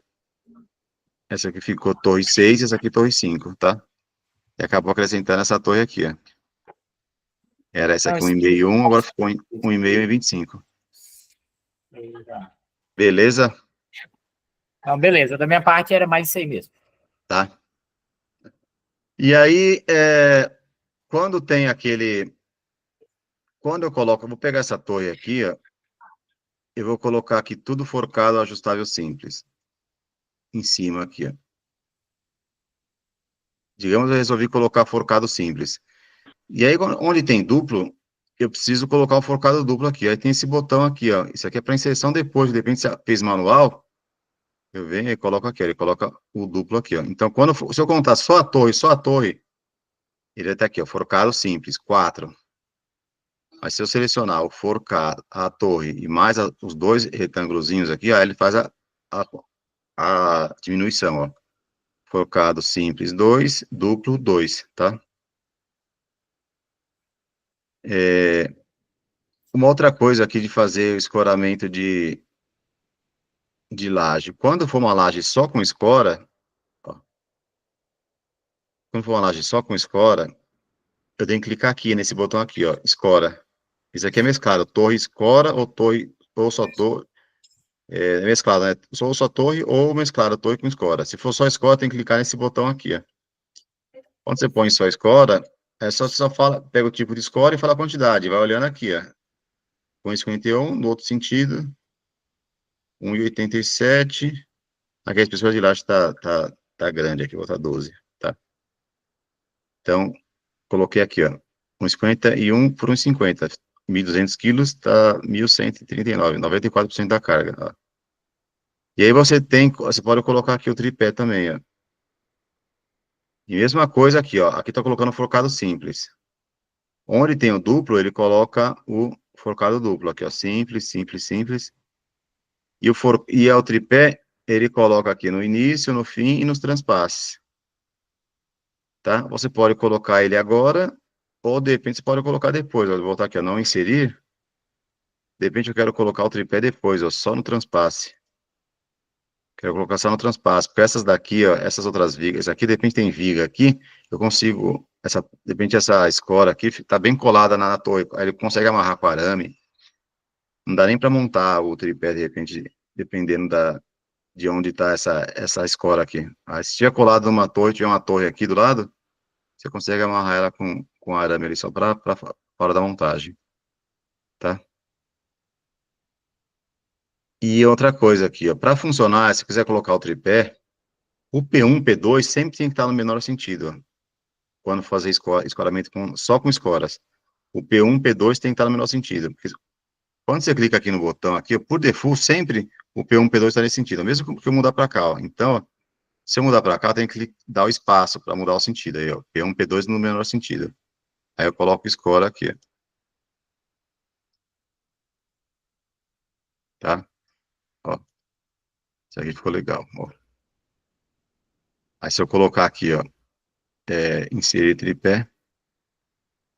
torre 6 e essa aqui torre 5, tá? E acabou acrescentando essa torre aqui, ó. Era essa
Não,
aqui,
isso
1,5 e 1, agora ficou 1,5 e 25. Beleza?
Então, beleza. Da minha parte era mais isso aí mesmo.
Tá. E aí, quando tem aquele... Quando eu coloco... Eu vou pegar essa torre aqui, ó. Eu vou colocar aqui tudo forcado ajustável simples. Em cima aqui, ó. Digamos, eu resolvi colocar forcado simples. E aí, onde tem duplo, eu preciso colocar o forcado duplo aqui. Aí tem esse botão aqui, ó. Isso aqui é para inserção depois. De repente, se fez manual, eu venho e coloco aqui. Ele coloca o duplo aqui, ó. Então, se eu contar só a torre, ele vai estar aqui, ó. Forcado simples, 4. Mas se eu selecionar o forcado, a torre e mais os dois retângulozinhos aqui, ó, ele faz a diminuição, ó. Forcado simples 2, duplo 2, tá? Uma outra coisa aqui de fazer o escoramento de laje. Quando for uma laje só com escora, ó, quando for uma laje só com escora, eu tenho que clicar aqui nesse botão aqui, ó, escora. Isso aqui é mesclado, torre escora ou torre, ou só torre, é mesclado, né? Ou só torre ou mesclado, torre com escora. Se for só escora, tem que clicar nesse botão aqui, ó. Quando você põe só escora, você só fala, pega o tipo de escora e fala a quantidade, vai olhando aqui, ó. Com 51, no outro sentido, 1,87. Aqui a espessura de laje tá grande aqui, vou botar 12, tá? Então, coloquei aqui, ó, 1,51 por 1,50. 1.200 quilos tá 1.139, 94% da carga, ó. E aí você pode colocar aqui o tripé também, ó. E mesma coisa aqui, ó. Aqui tá colocando forcado simples. Onde tem o duplo, ele coloca o forcado duplo aqui, ó. Simples, simples, simples. E o tripé, ele coloca aqui no início, no fim e nos transpasses. Tá? Você pode colocar ele agora, ou de repente você pode colocar depois. Ó, vou voltar aqui, ó, não inserir. De repente eu quero colocar o tripé depois, ó, só no transpasse. Quero colocar só no transpasse, porque essas daqui, ó, essas outras vigas aqui, de repente tem viga aqui, eu consigo, de repente essa escora aqui tá bem colada na torre, aí ele consegue amarrar com arame. Não dá nem para montar o tripé, de repente, dependendo de onde tá essa escora aqui. Aí se tiver colado numa torre, tiver uma torre aqui do lado, você consegue amarrar ela com arame ali só para fora da montagem, tá? E outra coisa aqui, ó, para funcionar, se quiser colocar o tripé, o P1, P2 sempre tem que estar no menor sentido, ó, quando fazer escoramento só com escoras. O P1, P2 tem que estar no menor sentido, porque quando você clica aqui no botão aqui, ó, por default, sempre o P1, P2 está nesse sentido, mesmo que eu mudar para cá, ó. Então, ó, se eu mudar para cá, tem que dar o espaço para mudar o sentido aí, ó, P1, P2 no menor sentido. Aí eu coloco escora aqui, tá? Ó, isso aqui ficou legal, ó. Aí se eu colocar aqui, ó, inserir tripé,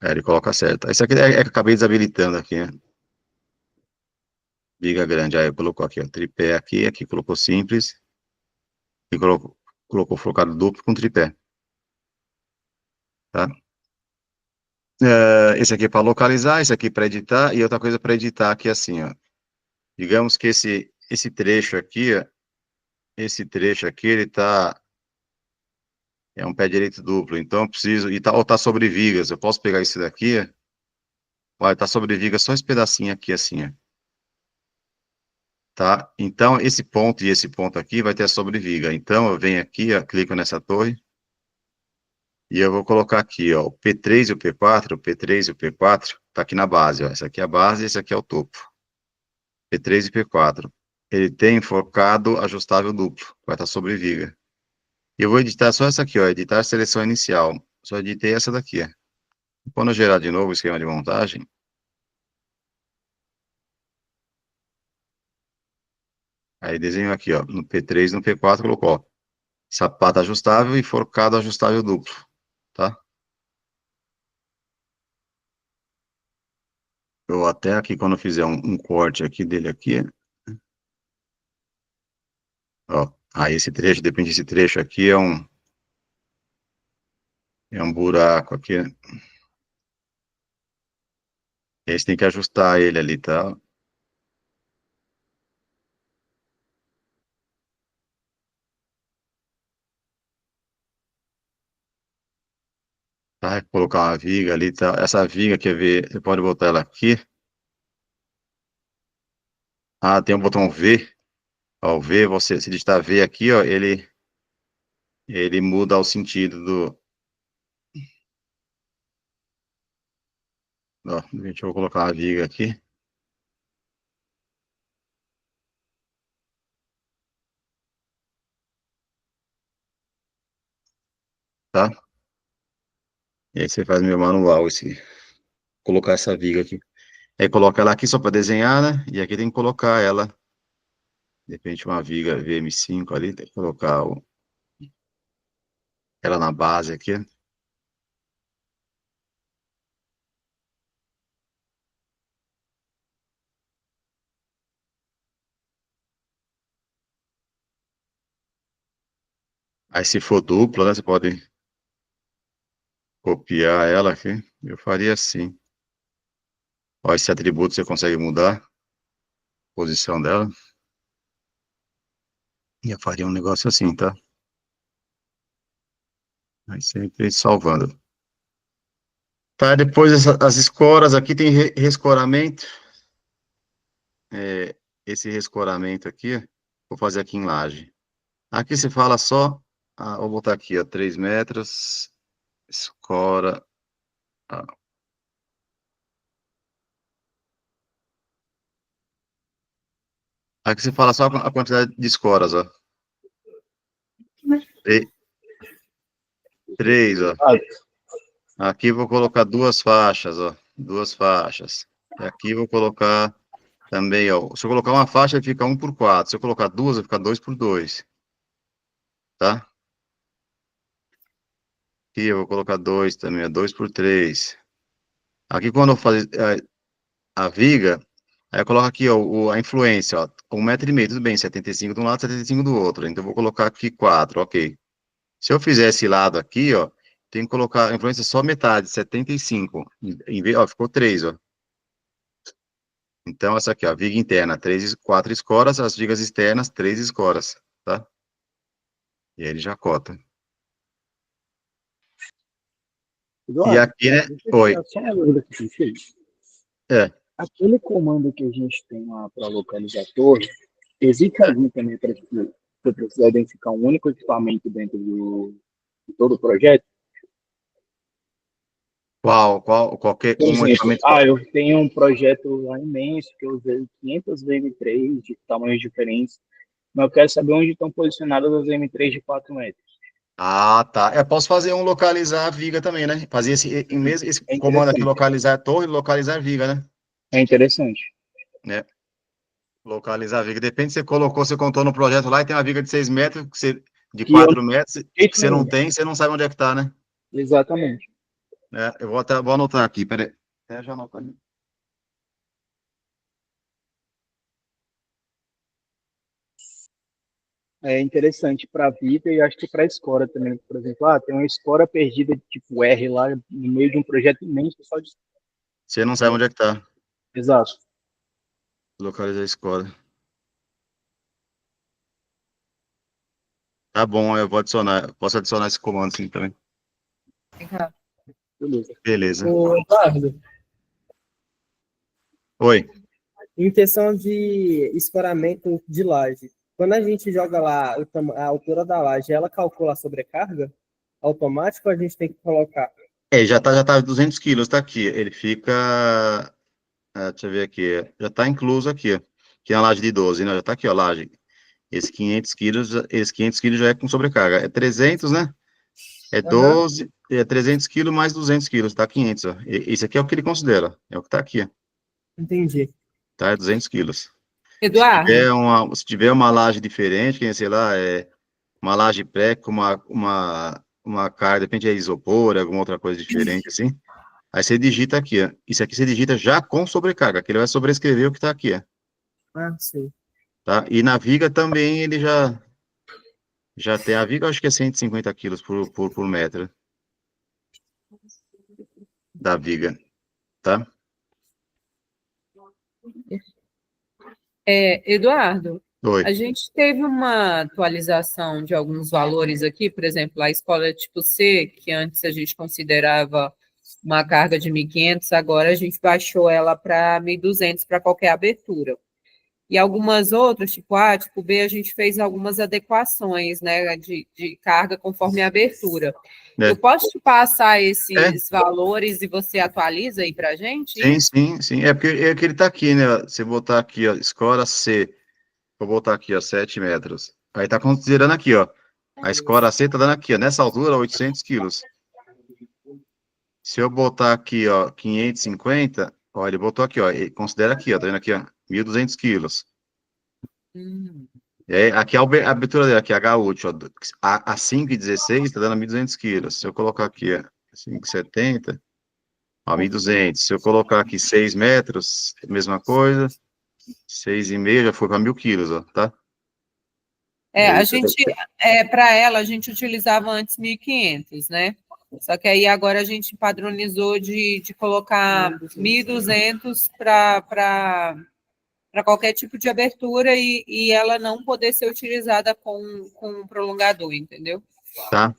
ele coloca certo. Isso aqui é que eu acabei desabilitando aqui, né? Viga grande, aí colocou aqui, ó, tripé aqui, aqui colocou simples, e colocou focado duplo com tripé, tá? Esse aqui é para localizar, esse aqui para editar, e outra coisa para editar aqui assim, ó. Digamos que esse trecho aqui, ó, ele é um pé direito duplo, então eu preciso, ou tá sobre vigas, eu posso pegar esse daqui, olha, tá sobre vigas, só esse pedacinho aqui assim, ó. Tá? Então, esse ponto e esse ponto aqui vai ter a sobreviga. Então, eu venho aqui, ó, clico nessa torre, e eu vou colocar aqui, ó, o P3 e o P4, o P3 e o P4, tá aqui na base, ó. Essa aqui é a base, esse aqui é o topo. P3 e P4. Ele tem forcado ajustável duplo, vai estar sobre viga. E eu vou editar só essa aqui, ó, editar seleção inicial. Só editei essa daqui, ó. Quando eu gerar de novo o esquema de montagem, aí desenho aqui, ó, no P3 e no P4, colocou, ó, sapato ajustável e forcado ajustável duplo, tá? Eu até aqui, quando eu fizer um corte aqui dele aqui, Ó, aí esse trecho, depende desse trecho aqui, é um buraco aqui. Aí você tem que ajustar ele ali, tá? Tá, colocar uma viga ali, tá? Essa viga, quer ver? Você pode botar ela aqui. Ah, tem um botão V. Ó, o V, se digitar V aqui, ó, ele muda o sentido do... Ó, deixa eu colocar uma viga aqui. Tá? E aí você faz meu manual, colocar essa viga aqui. Aí coloca ela aqui só para desenhar, né? E aqui tem que colocar ela, de repente uma viga VM5 ali, tem que colocar ela na base aqui. Aí se for dupla, né? Você pode copiar ela aqui. Eu faria assim. Ó, esse atributo você consegue mudar a posição dela. E eu faria um negócio assim, tá? Aí sempre salvando. Tá, depois as escoras aqui tem rescoramento. Esse rescoramento aqui, vou fazer aqui em laje. Aqui se fala só, vou botar aqui, ó, 3 metros, escora. ah, Aqui se fala só a quantidade de escoras, ó. 3, ó. Aqui vou colocar 2 faixas, ó. 2 faixas. E aqui vou colocar também, ó. Se eu colocar uma faixa, ele fica 1 por 4. Se eu colocar 2, vai ficar 2 por 2. Tá? Aqui eu vou colocar 2 também, ó. 2 por 3. Aqui quando eu fazer a viga, aí eu coloco aqui, ó, a influência, ó. 1,5 m, tudo bem. 75 de um lado, 75 do outro. Então eu vou colocar aqui 4, ok. Se eu fizer esse lado aqui, ó, tem que colocar a influência só metade, 75. Ó, ficou 3, ó. Então, essa aqui, ó, a viga interna, 4 escoras, as vigas externas, 3 escoras, tá? E aí ele já cota. E
Eduardo,
aqui, né?
deixa eu
Oi.
tirar só uma dúvida que eu fiz.
É.
Aquele comando que a gente tem lá para localizar a torre, existe algum também para eu precisar identificar um único equipamento dentro de todo o projeto?
Qualquer
Por
um
exemplo,
equipamento.
eu tenho um projeto lá imenso que eu usei 500 VM3 de tamanhos diferentes, mas eu quero saber onde estão posicionadas as VM3 de 4 metros.
Ah, tá. Eu posso fazer um localizar a viga também, né? Fazer esse
É
comando aqui,
interessante.
localizar a torre, localizar a viga, né?
É interessante.
É. Localizar a viga. Depende se você colocou, você contou no projeto lá e tem uma viga de 6 metros, de
Que eu
4 metros,
de
que
jeito
você não
nenhum.
tem, você não sabe onde é que tá, né?
Exatamente.
Eu vou anotar aqui, peraí. Já anotar aqui.
É interessante para a vida e acho que para a escora também. Por exemplo, tem uma escora perdida tipo R lá no meio de um projeto imenso só de.
Você não sabe onde é que tá.
Exato.
Localizar a escola. Tá bom, eu vou adicionar. Posso adicionar esse comando sim também.
Vem cá.
Beleza.
Beleza.
Ô, Eduardo,
Oi.
em questão de escoramento de laje, quando a gente joga lá a altura da laje, ela calcula a sobrecarga automático ou a gente tem que colocar?
Já tá 200 quilos, tá aqui. Ele fica, deixa eu ver aqui, já tá incluso aqui, ó. Que é a laje de 12, né? Já tá aqui, ó, laje. Esse 500 quilos já é com sobrecarga. É 300, né? É
Aham,
12, é 300 quilos mais 200 quilos, tá 500, ó. Isso aqui é o que ele considera, é o que tá aqui, ó.
entendi.
Tá? É 200 quilos.
Eduardo,
Se tiver uma laje diferente, que, sei lá, uma laje pré com uma carga, de repente é isopor, alguma outra coisa diferente, assim. Aí você digita aqui, ó. Isso aqui você digita já com sobrecarga, que ele vai sobrescrever o que está aqui, ó.
Sim.
Tá? E na viga também ele já Já tem a viga, acho que é 150 quilos por metro da viga, tá?
Eduardo,
Oi.
a gente teve uma atualização de alguns valores aqui, por exemplo, a escola tipo C, que antes a gente considerava uma carga de 1.500, agora a gente baixou ela para 1.200 para qualquer abertura. E algumas outras, tipo A, tipo B, a gente fez algumas adequações, né, de carga conforme a abertura. Eu
É,
posso te passar
é,
esses valores e você atualiza aí para a gente
sim,
isso?
sim, sim. É porque ele tá aqui, né? Se eu botar aqui, ó, escora C, vou botar aqui, ó, 7 metros. Aí tá considerando aqui, ó. A escora C tá dando aqui, ó, nessa altura, 800 quilos. Se eu botar aqui, ó, 550, ó, ele botou aqui, ó, ele considera aqui, ó, tá vendo aqui, ó, 1.200 quilos.
Hum,
E aí, aqui é a abertura dele, aqui, H útil, ó, a 5,16 tá dando 1.200 quilos. Se eu colocar aqui, ó, 5,70, ó, 1.200. Se eu colocar aqui 6 metros, mesma coisa, 6,5 já foi para 1.000 quilos, ó, tá? É
A
isso.
gente, para ela, a gente utilizava antes 1.500, né? Só que aí agora a gente padronizou de colocar 1.200 para qualquer tipo de abertura e ela não poder ser utilizada com um prolongador, entendeu?
Tá.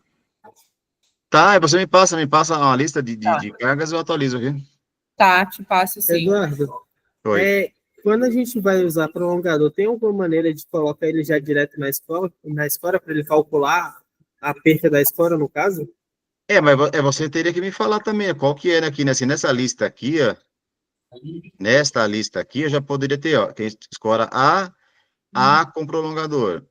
Tá, aí você me passa uma lista de,
Tá,
de cargas, eu atualizo aqui.
tá, te passo sim.
Eduardo,
Oi.
quando a gente vai usar prolongador, tem alguma maneira de colocar ele já direto na escola para ele calcular a perca da escola, no caso?
Mas você teria que me falar também, qual que é, né, aqui, né, assim, nessa lista aqui, ó, nesta lista aqui, eu já poderia ter, ó, tem escora A com prolongador,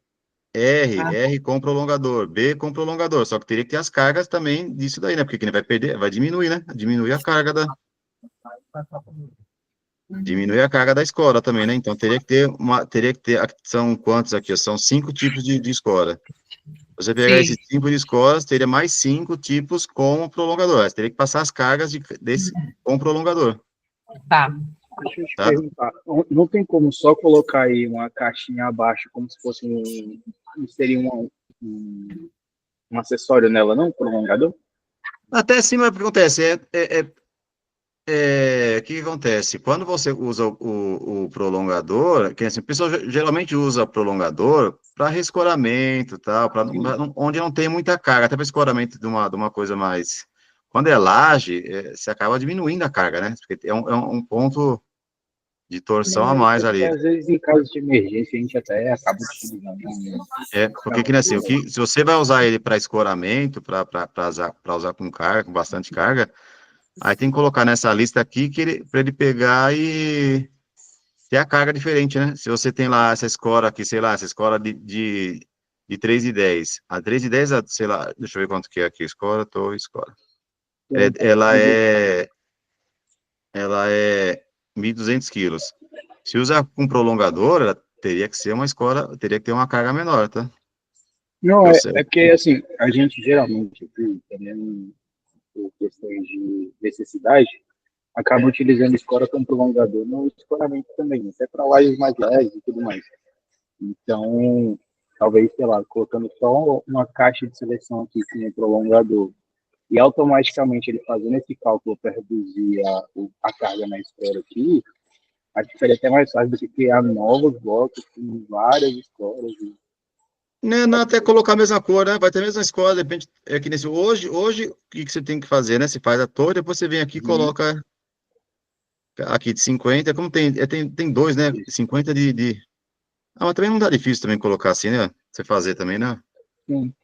Ah,
R com prolongador, B com prolongador, só que teria que ter as cargas também disso daí, né, porque quem vai perder, vai diminuir, né, diminuir a carga diminui a carga da escora também, né, então teria que ter, são quantos aqui, ó? São 5 tipos de escora. Você pegar esses
Sim,
5 de escoras, teria mais 5 tipos com prolongador. Você teria que passar as cargas desse com prolongador,
tá.
Deixa eu te
tá?
perguntar, não tem como só colocar aí uma caixinha abaixo, como se fosse seria um acessório nela, não? Prolongador?
Até sim, mas o que acontece? O que acontece? Quando você usa o prolongador, que assim, o pessoal geralmente usa prolongador para rescoramento, tal, onde não tem muita carga, até para escoramento de uma coisa mais. Quando é laje, você acaba diminuindo a carga, né? Porque é um ponto de torção a
Não,
mais
porque
ali.
às vezes em caso de emergência a gente até acaba utilizando
Porque que nem assim, se você vai usar ele para escoramento, para usar com carga, com bastante carga, aí tem que colocar nessa lista aqui para ele pegar e ter a carga diferente, né? Se você tem lá essa escora aqui, sei lá, essa escora de 3,10. A 3,10, sei lá, deixa eu ver quanto que é aqui, escora. Ela é 1.200 quilos. Se usar com prolongador, ela teria que ser uma escora, teria que ter uma carga menor, tá?
Não,
Eu
é,
sei.
é que assim, a gente geralmente, também por questões de necessidade, acaba utilizando escora como prolongador no escoramento também, até para lajes mais leves e tudo mais. Então, talvez, sei lá, colocando só uma caixa de seleção aqui com um prolongador e automaticamente ele fazendo esse cálculo para reduzir a carga na esfera aqui, acho que seria até mais fácil do que criar novos blocos com várias escolas.
Né, não, até colocar a mesma cor, né? Vai ter a mesma escola, de repente, é que nesse hoje, o que você tem que fazer, né? Você faz a torre, depois você vem aqui e
Uhum.
coloca aqui de 50, como tem dois, né? 50 mas também não tá difícil também colocar assim, né? Você fazer também, né?
Sim.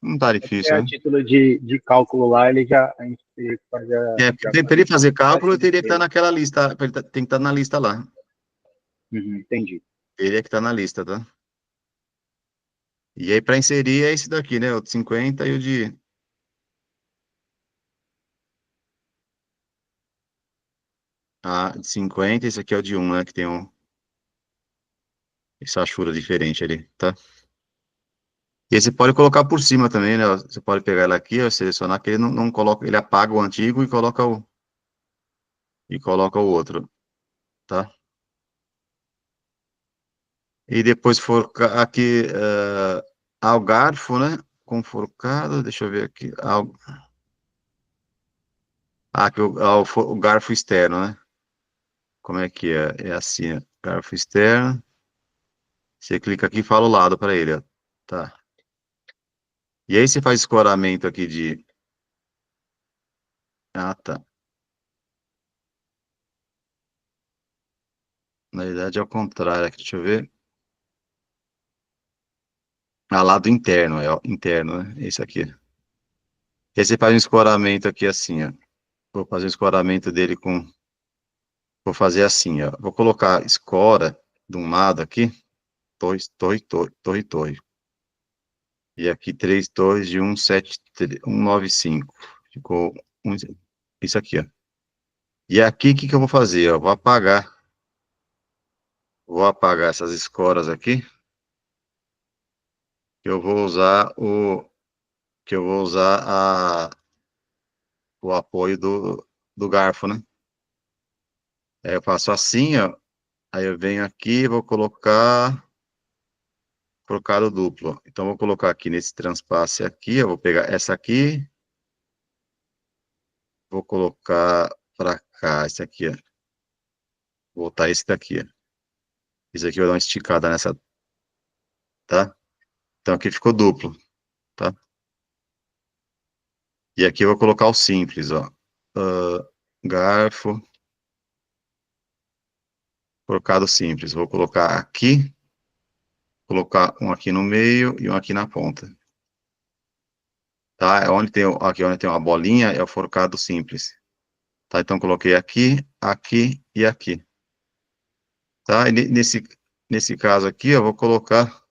Não tá
Até
difícil,
a
né?
título de cálculo lá, a gente teria que fazer,
Porque
já
pra
fazer
ele
como
fazer
se fosse
cálculo, eu
de
teria que estar
esquerda.
naquela lista, tem que estar na lista lá.
Entendi.
Teria que estar na lista, tá? E aí, para inserir, é esse daqui, né? O de 50 e o de 50, esse aqui é o de 1, né? Que tem essa achura diferente ali, tá? E aí você pode colocar por cima também, né? Você pode pegar ele aqui, ó, selecionar que ele não coloca, ele apaga o antigo e coloca o outro, tá? E depois for aqui, ao garfo, né? Com forcado, deixa eu ver aqui. O garfo externo, né? Como é que é? É assim, ó. Garfo externo. Você clica aqui e fala o lado para ele, ó. Tá. E aí você faz escoramento aqui de... Ah, tá. Na verdade é ao contrário aqui, deixa eu ver. Ah, lado interno, é ó, interno, né? Esse aqui. E aí você faz um escoramento aqui assim, ó. Vou fazer o escoramento dele com... Vou fazer assim, ó. Vou colocar escora de um lado aqui. Torre, torre, torre, torre, torre. E aqui três torres de 195. Ficou isso aqui, ó. E aqui, o que que eu vou fazer? Ó? Vou apagar essas escoras aqui, que eu vou usar o apoio do garfo, né? Aí eu faço assim, ó. Aí eu venho aqui e vou colocar forcado duplo. Então, eu vou colocar aqui nesse transpasse aqui, eu vou pegar essa aqui, vou colocar para cá, esse aqui, ó. Vou botar esse daqui, ó. Esse aqui eu vou dar uma esticada nessa, tá? Então, aqui ficou duplo, tá? E aqui eu vou colocar o simples, ó. Ah, garfo, forcado simples. Vou colocar aqui, colocar um aqui no meio e um aqui na ponta. Tá? Aqui onde tem uma bolinha é o forcado simples. Tá? Então, coloquei aqui, aqui e aqui. Tá? E nesse caso aqui, eu vou colocar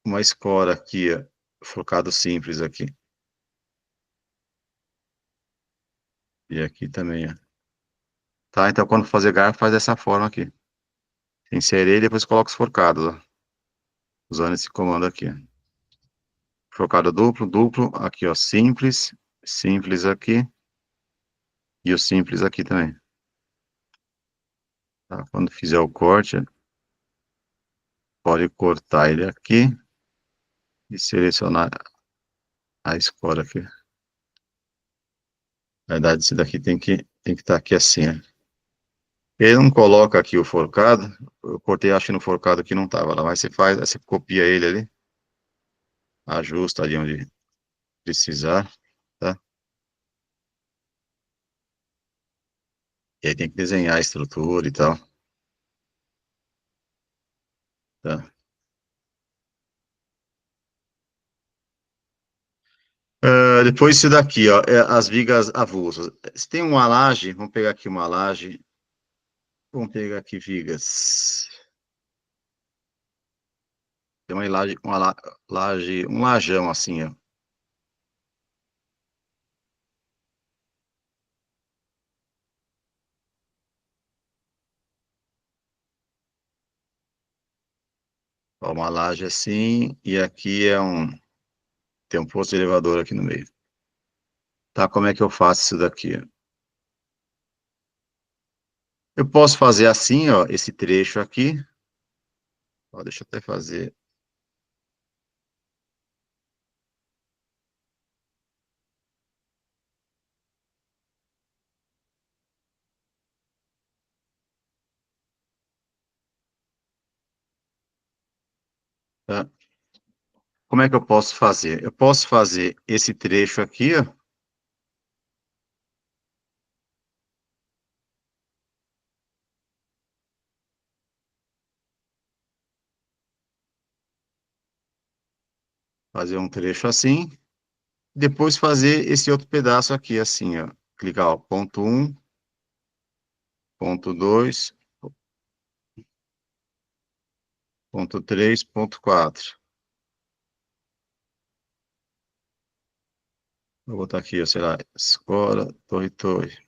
uma escora aqui, ó, forcado simples aqui. E aqui também, ó. Tá? Então, quando fazer garfo, faz dessa forma aqui. Inserir e depois coloca os forcados, ó. Usando esse comando aqui, ó. Forcado duplo, duplo, aqui, ó, simples, simples aqui, e o simples aqui também. Tá? Quando fizer o corte, pode cortar ele aqui e selecionar a escora aqui. Na verdade, esse daqui tem que estar aqui assim, ó. Ele não coloca aqui o forcado, eu cortei, acho que no forcado aqui não tava lá, mas você faz, aí você copia ele ali, ajusta ali onde precisar, tá? E aí tem que desenhar a estrutura e tal, tá? Depois isso daqui, ó, é as vigas avulsas. Se tem uma laje, vamos pegar aqui uma laje, vamos pegar aqui vigas. Tem uma laje, laje, um lajão assim, ó. Ó, uma laje assim, e aqui tem um posto de elevador aqui no meio. Tá, como é que eu faço isso daqui? Eu posso fazer assim, ó, esse trecho aqui. Ó, deixa eu até fazer. Tá? Como é que eu posso fazer? Eu posso fazer esse trecho aqui, ó. Fazer um trecho assim. Depois fazer esse outro pedaço aqui, assim, ó. Clicar, ó, ponto 1, ponto 2, ponto 3, ponto 4. Vou botar aqui, ó, sei lá, escola, torre, torre.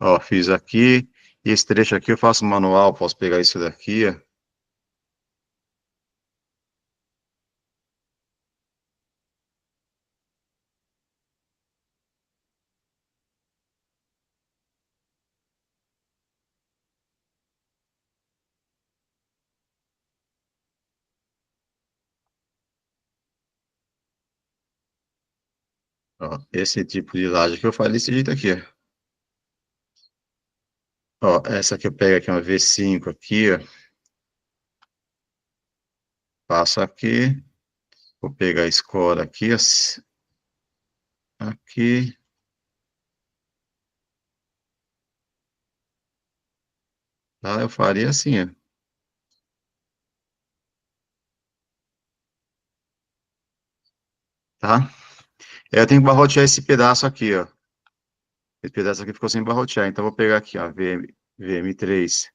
Ó, fiz aqui. E esse trecho aqui eu faço manual, posso pegar isso daqui, ó. Ó, esse tipo de laje que eu faço desse jeito aqui, ó. Essa que eu pego aqui, uma V5 aqui, ó. Passo aqui, vou pegar a score aqui, aqui. Tá, eu faria assim, ó. Tá? Eu tenho que barrotear esse pedaço aqui, ó. Esse pedaço aqui ficou sem barrotear, então vou pegar aqui, ó, VM3.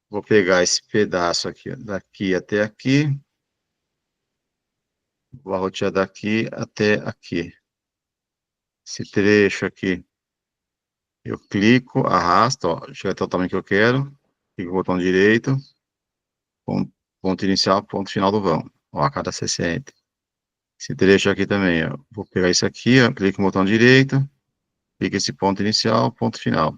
Vou pegar esse pedaço aqui, ó, daqui até aqui. Vou barrotear daqui até aqui. Esse trecho aqui, eu clico, arrasto, ó, chega até o tamanho que eu quero. Clico com o botão direito. Ponto inicial, ponto final do vão. Ó, a cada 60. Esse trecho aqui também, ó. Vou pegar isso aqui, ó, clico no botão direito. Clica esse ponto inicial, ponto final.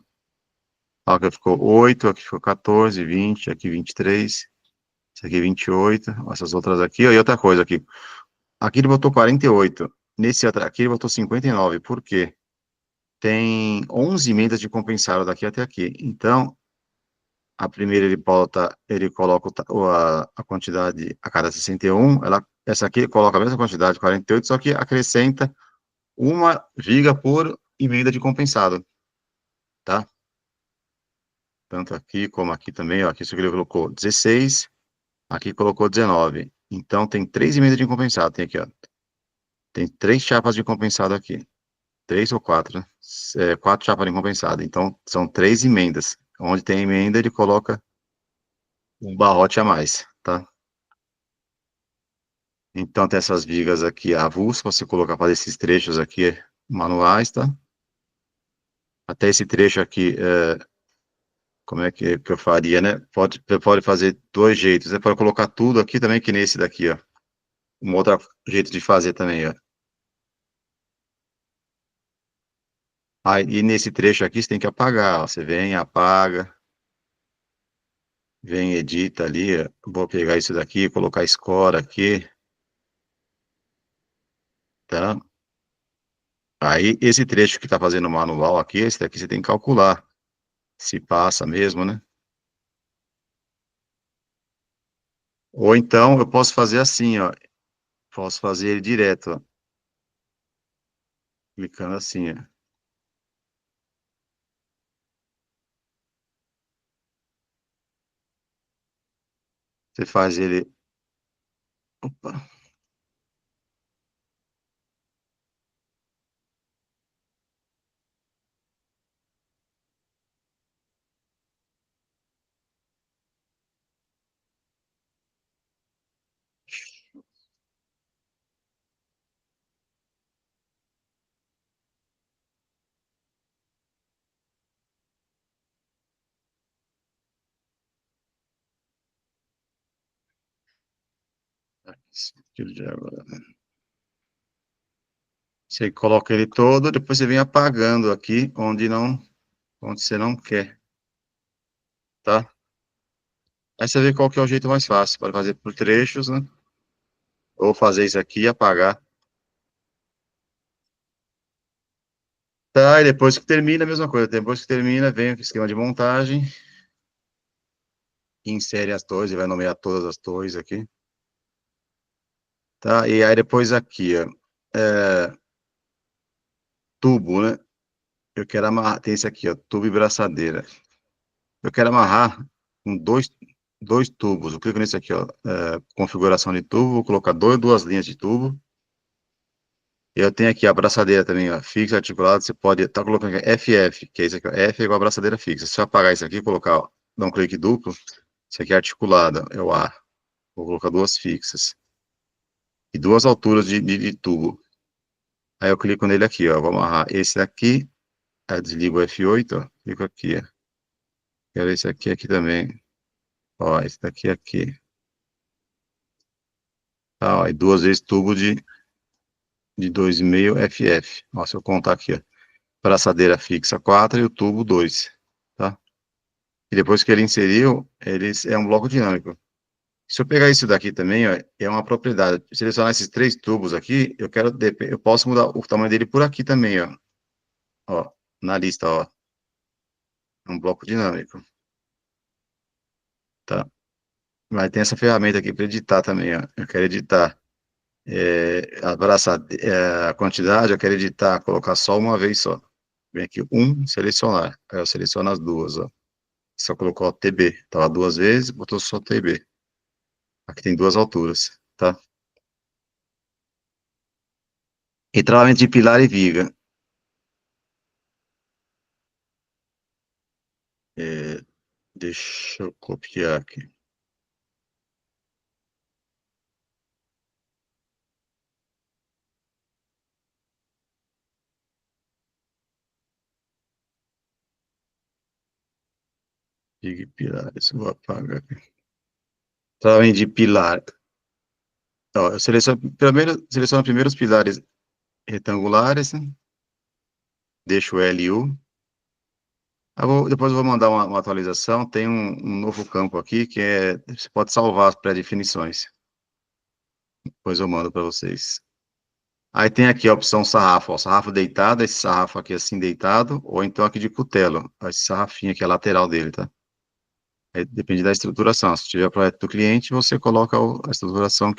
Aqui ficou 8, aqui ficou 14, 20, aqui 23, isso aqui 28, essas outras aqui, ó, e outra coisa aqui. Aqui ele botou 48, nesse outro aqui ele botou 59, por quê? Tem 11 emendas de compensado daqui até aqui, então, a primeira ele coloca a quantidade a cada 61, essa aqui coloca a mesma quantidade, 48, só que acrescenta uma viga por emenda de compensado, tá? Tanto aqui como aqui também, ó, aqui isso aqui ele colocou 16, aqui colocou 19. Então, tem 3 emendas de compensado, tem aqui, ó. Tem 3 chapas de compensado aqui. 3 ou 4, né? 4 chapas de compensado. Então, são 3 emendas. Onde tem emenda, ele coloca um barrote a mais, tá? Então, tem essas vigas aqui avulsas, você colocar para esses trechos aqui manuais, tá? Até esse trecho aqui, como é que eu faria, né? Pode fazer 2 jeitos. Você pode colocar tudo aqui também, que nesse daqui, ó. Um outro jeito de fazer também, ó. Aí, nesse trecho aqui, você tem que apagar, ó. Você vem, apaga, vem, edita ali, ó. Vou pegar isso daqui, colocar score aqui, tá? Aí, esse trecho que tá fazendo o manual aqui, esse daqui você tem que calcular, se passa mesmo, né? Ou então, eu posso fazer assim, ó. Posso fazer ele direto, ó. Clicando assim, ó. Você faz ele... Opa. Você coloca ele todo, depois você vem apagando aqui, onde você não quer, tá? Aí você vê qual que é o jeito mais fácil, para fazer por trechos, né? Ou fazer isso aqui e apagar. Tá, e depois que termina, a mesma coisa. Depois que termina, vem o esquema de montagem, insere as torres, e vai nomear todas as torres aqui. Tá, e aí depois aqui, ó, tubo, né? Eu quero amarrar, tem esse aqui, ó, tubo e braçadeira. Eu quero amarrar com dois tubos. Eu clico nesse aqui, ó, configuração de tubo, vou colocar duas linhas de tubo. Eu tenho aqui a braçadeira também, ó, fixa, articulada, você pode estar colocando aqui FF, que é isso aqui, ó, F é igual a braçadeira fixa. Se eu apagar isso aqui, colocar, ó, dar um clique duplo, isso aqui é articulada, é o A. Vou colocar 2 fixas. E 2 alturas de tubo. Aí eu clico nele aqui, ó, vou amarrar esse daqui, aí desligo o F8, ó, clico aqui, ó. Quero esse aqui também. Ó, esse daqui aqui. Tá, ó, e 2 vezes tubo de 2,5 FF. Ó, se eu contar aqui, ó. Braçadeira fixa 4 e o tubo 2, tá? E depois que ele inseriu, é um bloco dinâmico. Se eu pegar isso daqui também, ó, é uma propriedade. Selecionar esses 3 tubos aqui, eu posso mudar o tamanho dele por aqui também, ó. Ó, na lista, ó. É um bloco dinâmico. Tá? Mas tem essa ferramenta aqui para editar também, ó. Eu quero editar, abraçar a quantidade, eu quero editar, colocar só uma vez só. Vem aqui, selecionar. Aí eu seleciono as duas, ó. Só colocou TB. Tava 2 vezes, botou só TB. Aqui tem 2 alturas, tá? E travamento de pilar e viga. É, deixa eu copiar aqui. Viga e pilares, vou apagar aqui. Travamento de pilar. Ó, eu seleciono primeiro os pilares retangulares, né? Deixo o LU. Depois eu vou mandar uma atualização. Tem um novo campo aqui que você pode salvar as pré-definições. Depois eu mando para vocês. Aí tem aqui a opção sarrafo, ó, sarrafo deitado, esse sarrafo aqui assim deitado, ou então aqui de cutelo, esse sarrafinho aqui, a lateral dele, tá? Aí depende da estruturação. Se tiver o projeto do cliente, você coloca a estruturação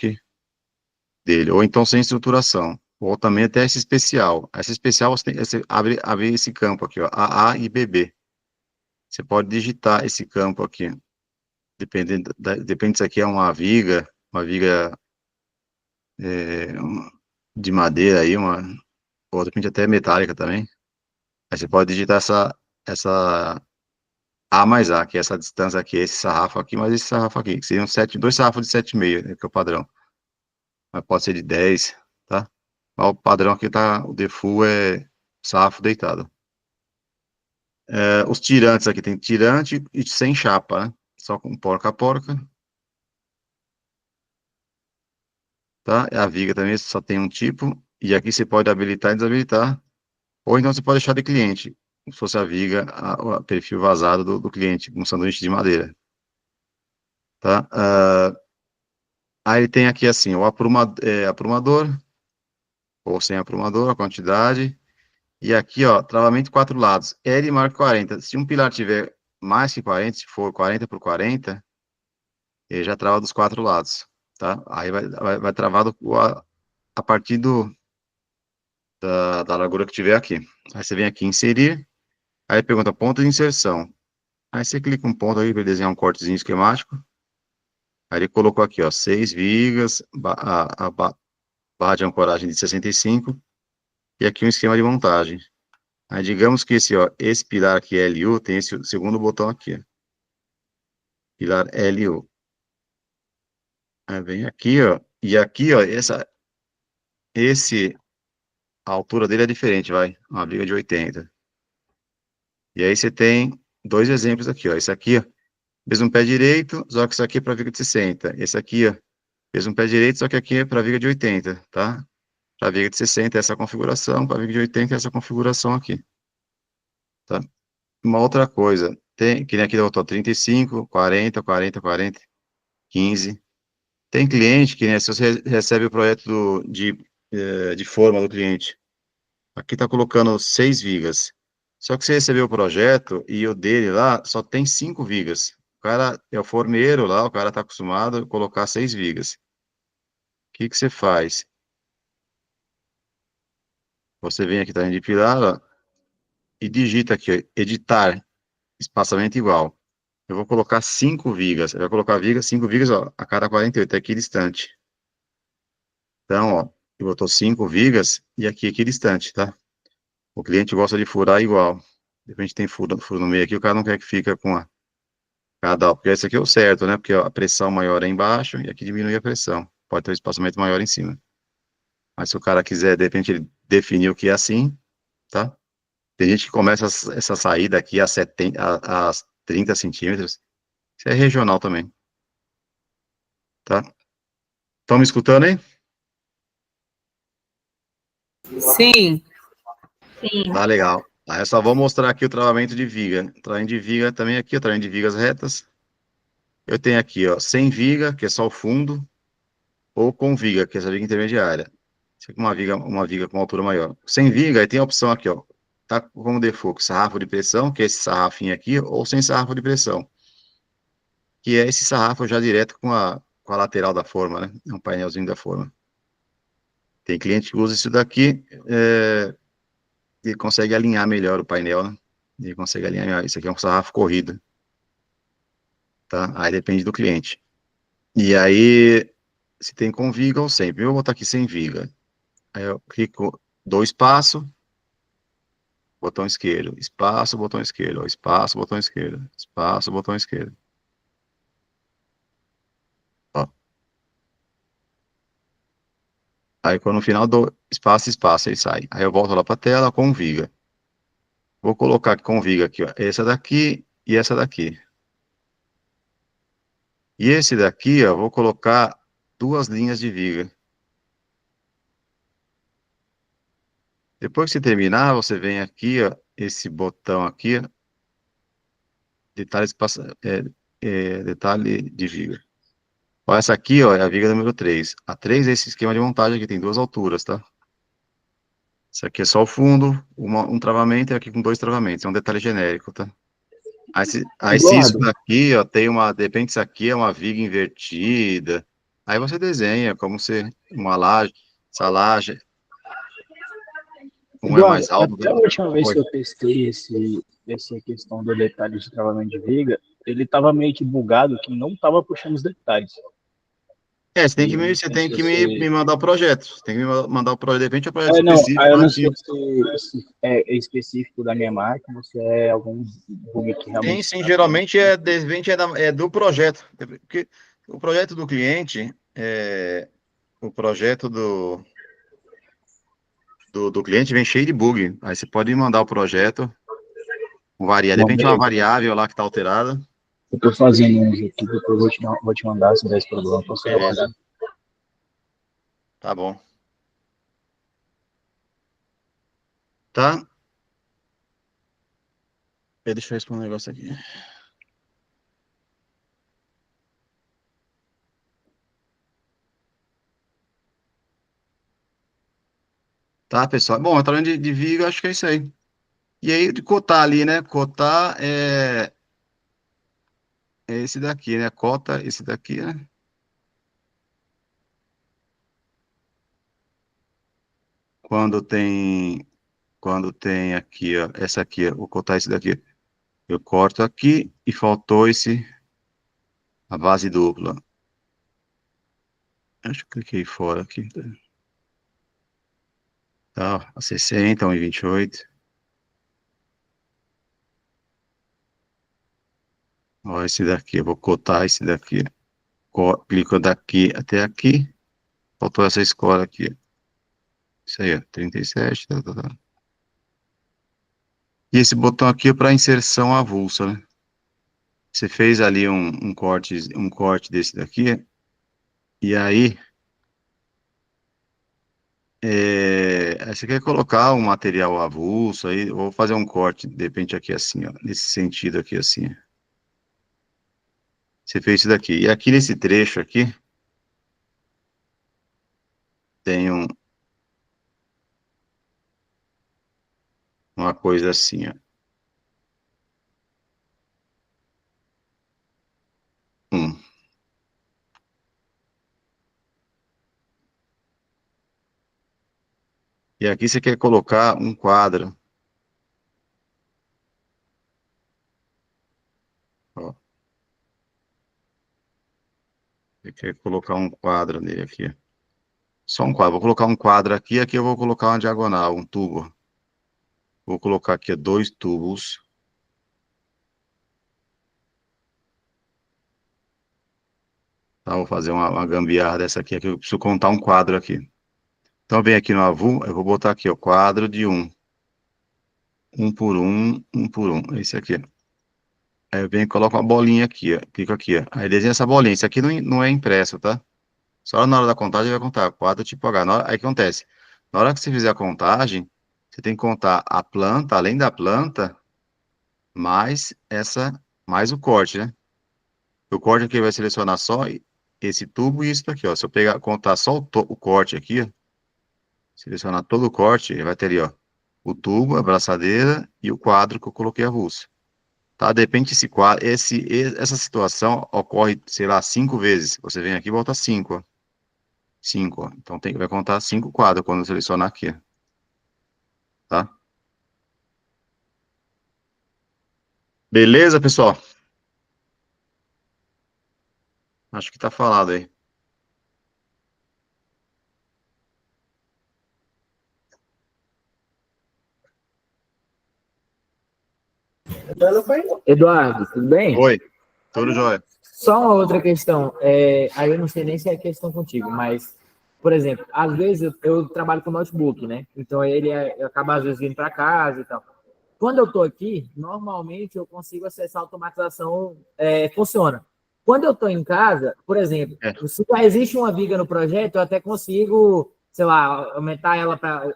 dele, ou então sem estruturação, ou também até essa especial. Essa especial você abre esse campo aqui, ó, AA e BB. Você pode digitar esse campo aqui, depende se aqui é uma viga de madeira aí, ou depende até metálica também. Aí você pode digitar essa A mais A, que é essa distância aqui, esse sarrafo aqui, mais esse sarrafo aqui, que seriam 2 sarrafos de 7,5, né, que é o padrão. Mas pode ser de 10, tá? Mas o padrão aqui tá, o default é sarrafo deitado. Os tirantes aqui, tem tirante e sem chapa, né? Só com porca a porca. Tá? A viga também só tem um tipo, e aqui você pode habilitar e desabilitar, ou então você pode deixar de cliente, como se fosse a viga, o perfil vazado do cliente, um sanduíche de madeira. Tá? Aí tem aqui assim, o aprumador, ou sem aprumador, a quantidade, e aqui, ó, travamento 4 lados, L maior que 40. Se um pilar tiver mais que 40, se for 40 por 40, ele já trava dos 4 lados, tá? Aí vai travar a partir da largura que tiver aqui. Aí você vem aqui em inserir, aí pergunta ponto de inserção. Aí você clica um ponto aí para desenhar um cortezinho esquemático. Aí ele colocou aqui, ó, 6 vigas, a barra de ancoragem de 65, e aqui um esquema de montagem. Aí digamos que esse pilar aqui, LU, tem esse segundo botão aqui, ó. Pilar LU. Aí vem aqui, ó, e aqui, ó, a altura dele é diferente, vai, uma viga de 80. E aí você tem 2 exemplos aqui, ó, esse aqui, ó, mesmo pé direito, só que isso aqui é para viga de 60. Esse aqui, ó, mesmo pé direito, só que aqui é para viga de 80, tá? Para viga de 60 essa configuração, para viga de 80 essa configuração aqui, tá? Uma outra coisa, que nem aqui botou 35, 40, 40, 40, 15. Tem cliente que, né, se você recebe o projeto de forma do cliente, aqui está colocando 6 vigas. Só que você recebeu o projeto e o dele lá só tem 5 vigas. O cara é o formeiro lá, o cara está acostumado a colocar 6 vigas. O que você faz? Você vem aqui, tá de pilar, ó, e digita aqui, ó, editar, espaçamento igual. Eu vou colocar 5 vigas. Eu vou colocar 5 vigas, ó, a cada 48, aqui distante. Então, ó, eu botou 5 vigas e aqui equidistante, tá? O cliente gosta de furar igual. De repente tem furo no meio aqui, o cara não quer que fica com porque esse aqui é o certo, né? Porque ó, a pressão maior é embaixo e aqui diminui a pressão. Pode ter um espaçamento maior em cima. Mas se o cara quiser, de repente, ele definir o que é assim, tá? Tem gente que começa essa saída aqui a 30 centímetros. Isso é regional também, tá? Estão me escutando, hein?
Sim,
Tá legal. Aí eu só vou mostrar aqui o travamento de viga. Travamento de viga também aqui, o travamento de vigas retas. Eu tenho aqui, ó, sem viga, que é só o fundo, ou com viga, que é essa viga intermediária. Isso aqui é uma viga com altura maior. Sem viga, aí tem a opção aqui, ó. Tá como default, sarrafo de pressão, que é esse sarrafinho aqui, ou sem sarrafo de pressão, que é esse sarrafo já direto com a lateral da forma, né? É um painelzinho da forma. Tem cliente que usa isso daqui, e consegue alinhar melhor o painel, né? Ele consegue alinhar melhor. Isso aqui é um sarrafo corrido, tá? Aí depende do cliente. E aí, se tem com viga ou sem. Eu vou botar aqui sem viga. Aí eu clico, dou espaço, botão esquerdo, espaço, botão esquerdo, ó, espaço, botão esquerdo, espaço, botão esquerdo. Ó. Aí quando no final dou espaço, espaço, aí sai. Aí eu volto lá para a tela com viga. Vou colocar aqui com viga aqui, ó, essa daqui e essa daqui. E esse daqui, ó, vou colocar 2 linhas de viga. Depois que você terminar, você vem aqui, ó, esse botão aqui, ó, detalhes, detalhe de viga. Ó, essa aqui, ó, é a viga número 3. A 3 é esse esquema de montagem aqui, tem 2 alturas, tá? Isso aqui é só o fundo, um travamento e aqui com 2 travamentos. É um detalhe genérico, tá? Aí se isso
Eduardo,
daqui, ó, de repente isso aqui é uma viga invertida, aí você desenha como se uma laje, essa laje, um é
Eduardo,
mais alto.
até a última vez
Oi.
que eu testei essa questão do detalhe de travamento de viga, ele estava meio que bugado que não estava puxando os detalhes.
Você tem
E
que
eu
me,
não
você
sei
tem
se
que me
você.
mandar o projeto. Você tem que me mandar o projeto, de repente é um projeto
Não, aí
específico
eu
lá
não
que
sei se é específico da minha máquina, se é algum bug que
sim,
realmente
sim,
está
geralmente de repente é do projeto. Porque o projeto do cliente, o projeto do cliente vem cheio de bug. Aí você pode mandar o projeto, variar, de
Não,
repente é uma
beleza.
variável lá que está alterada.
Eu tô fazendo uns aqui, depois eu vou te mandar se der esse problema, posso dar uma
Beleza,
olhada.
tá bom. Tá? Deixa eu responder um negócio aqui. Tá, pessoal? Bom, falando de viga, acho que é isso aí. E aí, de cotar ali, né? Cotar é esse daqui, né? Cota, esse daqui, né? Quando tem, quando tem aqui, ó, essa aqui, ó, vou cortar esse daqui. Eu corto aqui e faltou a base dupla. Acho que eu cliquei fora aqui. Tá, ó, a 60, 1,28. Ó, esse daqui, eu vou cotar esse daqui. Clico daqui até aqui. Faltou essa escola aqui. Isso aí, ó, 37. Tá, tá, tá. E esse botão aqui é para inserção avulsa, né? Você fez ali um corte desse daqui, e aí, aí você quer colocar um material avulso, aí eu vou fazer um corte, de repente aqui assim, ó, nesse sentido aqui assim. Você fez isso daqui. E aqui nesse trecho aqui, tem uma coisa assim, ó. Hum. E aqui você quer colocar um quadro. Ó. Você quer colocar um quadro nele aqui. Só um quadro. Vou colocar um quadro aqui, aqui eu vou colocar uma diagonal, um tubo. Vou colocar aqui 2 tubos. Tá? Vou fazer uma gambiarra dessa aqui eu preciso contar um quadro aqui. Então, vem aqui no Avu, eu vou botar aqui, ó, quadro de 1. 1 por 1, 1 por 1. Esse aqui. Aí eu venho e coloco uma bolinha aqui, ó. Clico aqui, ó. Aí desenha essa bolinha. Isso aqui não é impresso, tá? Só na hora da contagem vai contar. Quadro tipo H. Aí o que acontece? Na hora que você fizer a contagem, você tem que contar a planta, além da planta, mais o corte, né? O corte aqui vai selecionar só esse tubo e isso daqui, ó. Se eu pegar, contar só o corte aqui, ó, selecionar todo o corte, vai ter ali, ó, o tubo, a braçadeira e o quadro que eu coloquei avulso. Tá? De repente, essa situação ocorre, sei lá, 5 vezes. Você vem aqui e volta 5, ó. 5, ó. Então vai contar 5 quadros quando eu selecionar aqui, tá? Beleza, pessoal? Acho que tá falado aí.
Eduardo, tudo bem?
Oi, tudo jóia.
Só uma outra questão. Aí eu não sei nem se é questão contigo, mas, por exemplo, às vezes eu trabalho com notebook, né? Então eu acabo às vezes vindo para casa e tal. Quando eu estou aqui, normalmente eu consigo acessar a automatização, funciona. Quando eu estou em casa, por exemplo, se já existe uma viga no projeto, eu até consigo, sei lá, aumentar ela para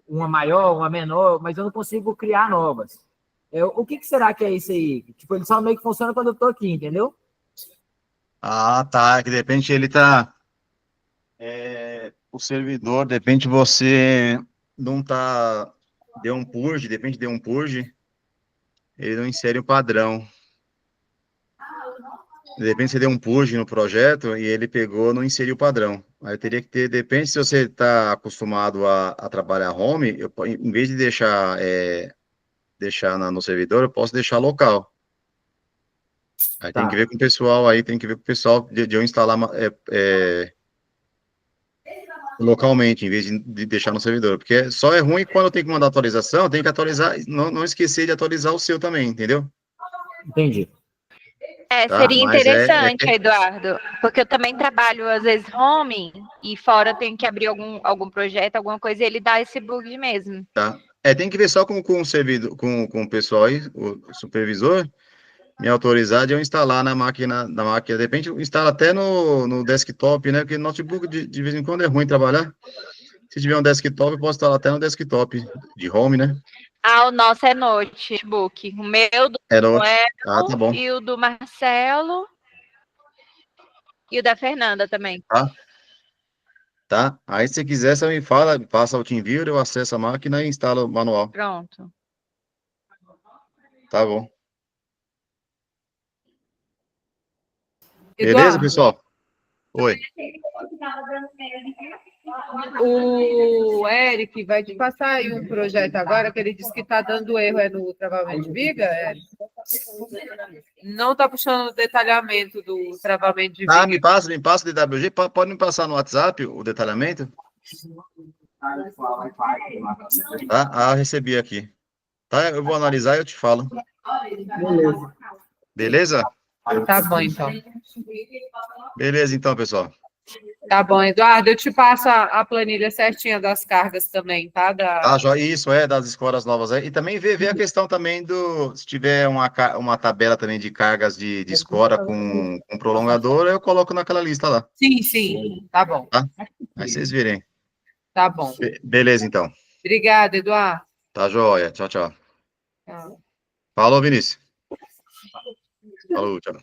uma maior, uma menor, mas eu não consigo criar novas. O que será que é isso aí? Tipo, ele só meio que funciona quando eu estou aqui, entendeu?
Ah, tá. Que de repente ele tá. O servidor, de repente você não tá. Deu um purge, de repente deu um purge, ele não insere o padrão. De repente você deu um purge no projeto e ele pegou, não inseriu o padrão. Aí teria que ter, depende se você está acostumado a trabalhar home, em vez de deixar no servidor, eu posso deixar local. Aí tem que
Tá.
ver com o pessoal, aí tem que ver com o pessoal de eu instalar localmente, em vez de deixar no servidor. Porque só é ruim quando eu tenho que mandar atualização, tem que atualizar, não esquecer de atualizar o seu também, entendeu?
Entendi.
Tá?
Seria
Mas
interessante, Eduardo, porque eu também trabalho, às vezes, home, e fora eu tenho que abrir algum projeto, alguma coisa, e ele dá esse bug mesmo.
tá. Tem que ver só com o servidor, com o pessoal aí, o supervisor, me autorizar de eu instalar de repente eu instalo até no desktop, né? Porque notebook de vez em quando é ruim trabalhar. Se tiver um desktop, eu posso instalar até no desktop de home, né?
Ah, o nosso é notebook. O meu, do
É note.
Noel,
Tá bom.
e o do Marcelo, e o da Fernanda também.
Tá? Aí, se quiser, você me fala, passa o TeamViewer, eu acesso a máquina e instalo o manual.
Pronto.
Tá bom. Beleza,
Eduardo,
pessoal? Oi.
o Eric vai te passar aí um projeto agora que ele disse que está dando erro no travamento de viga, Eric. Não está puxando o detalhamento do travamento de
Ah,
viga.
me passa o DWG, pode me passar no WhatsApp o detalhamento? Tá? Ah, recebi aqui. Tá, eu vou analisar e eu te falo.
Beleza.
Beleza?
Tá bom, então.
Beleza, então, pessoal.
Tá bom, Eduardo, eu te passo a planilha certinha das cargas também, tá?
Tá, isso das escolas novas aí. E também ver a questão também se tiver uma tabela também de cargas de escora com prolongador, eu coloco naquela lista lá.
Sim, tá bom.
Tá? Aí vocês virem.
Tá bom.
Beleza, então.
Obrigada, Eduardo.
Tá joia. Tchau, tchau.
Tchau.
Falou, Vinícius. Falou, tchau.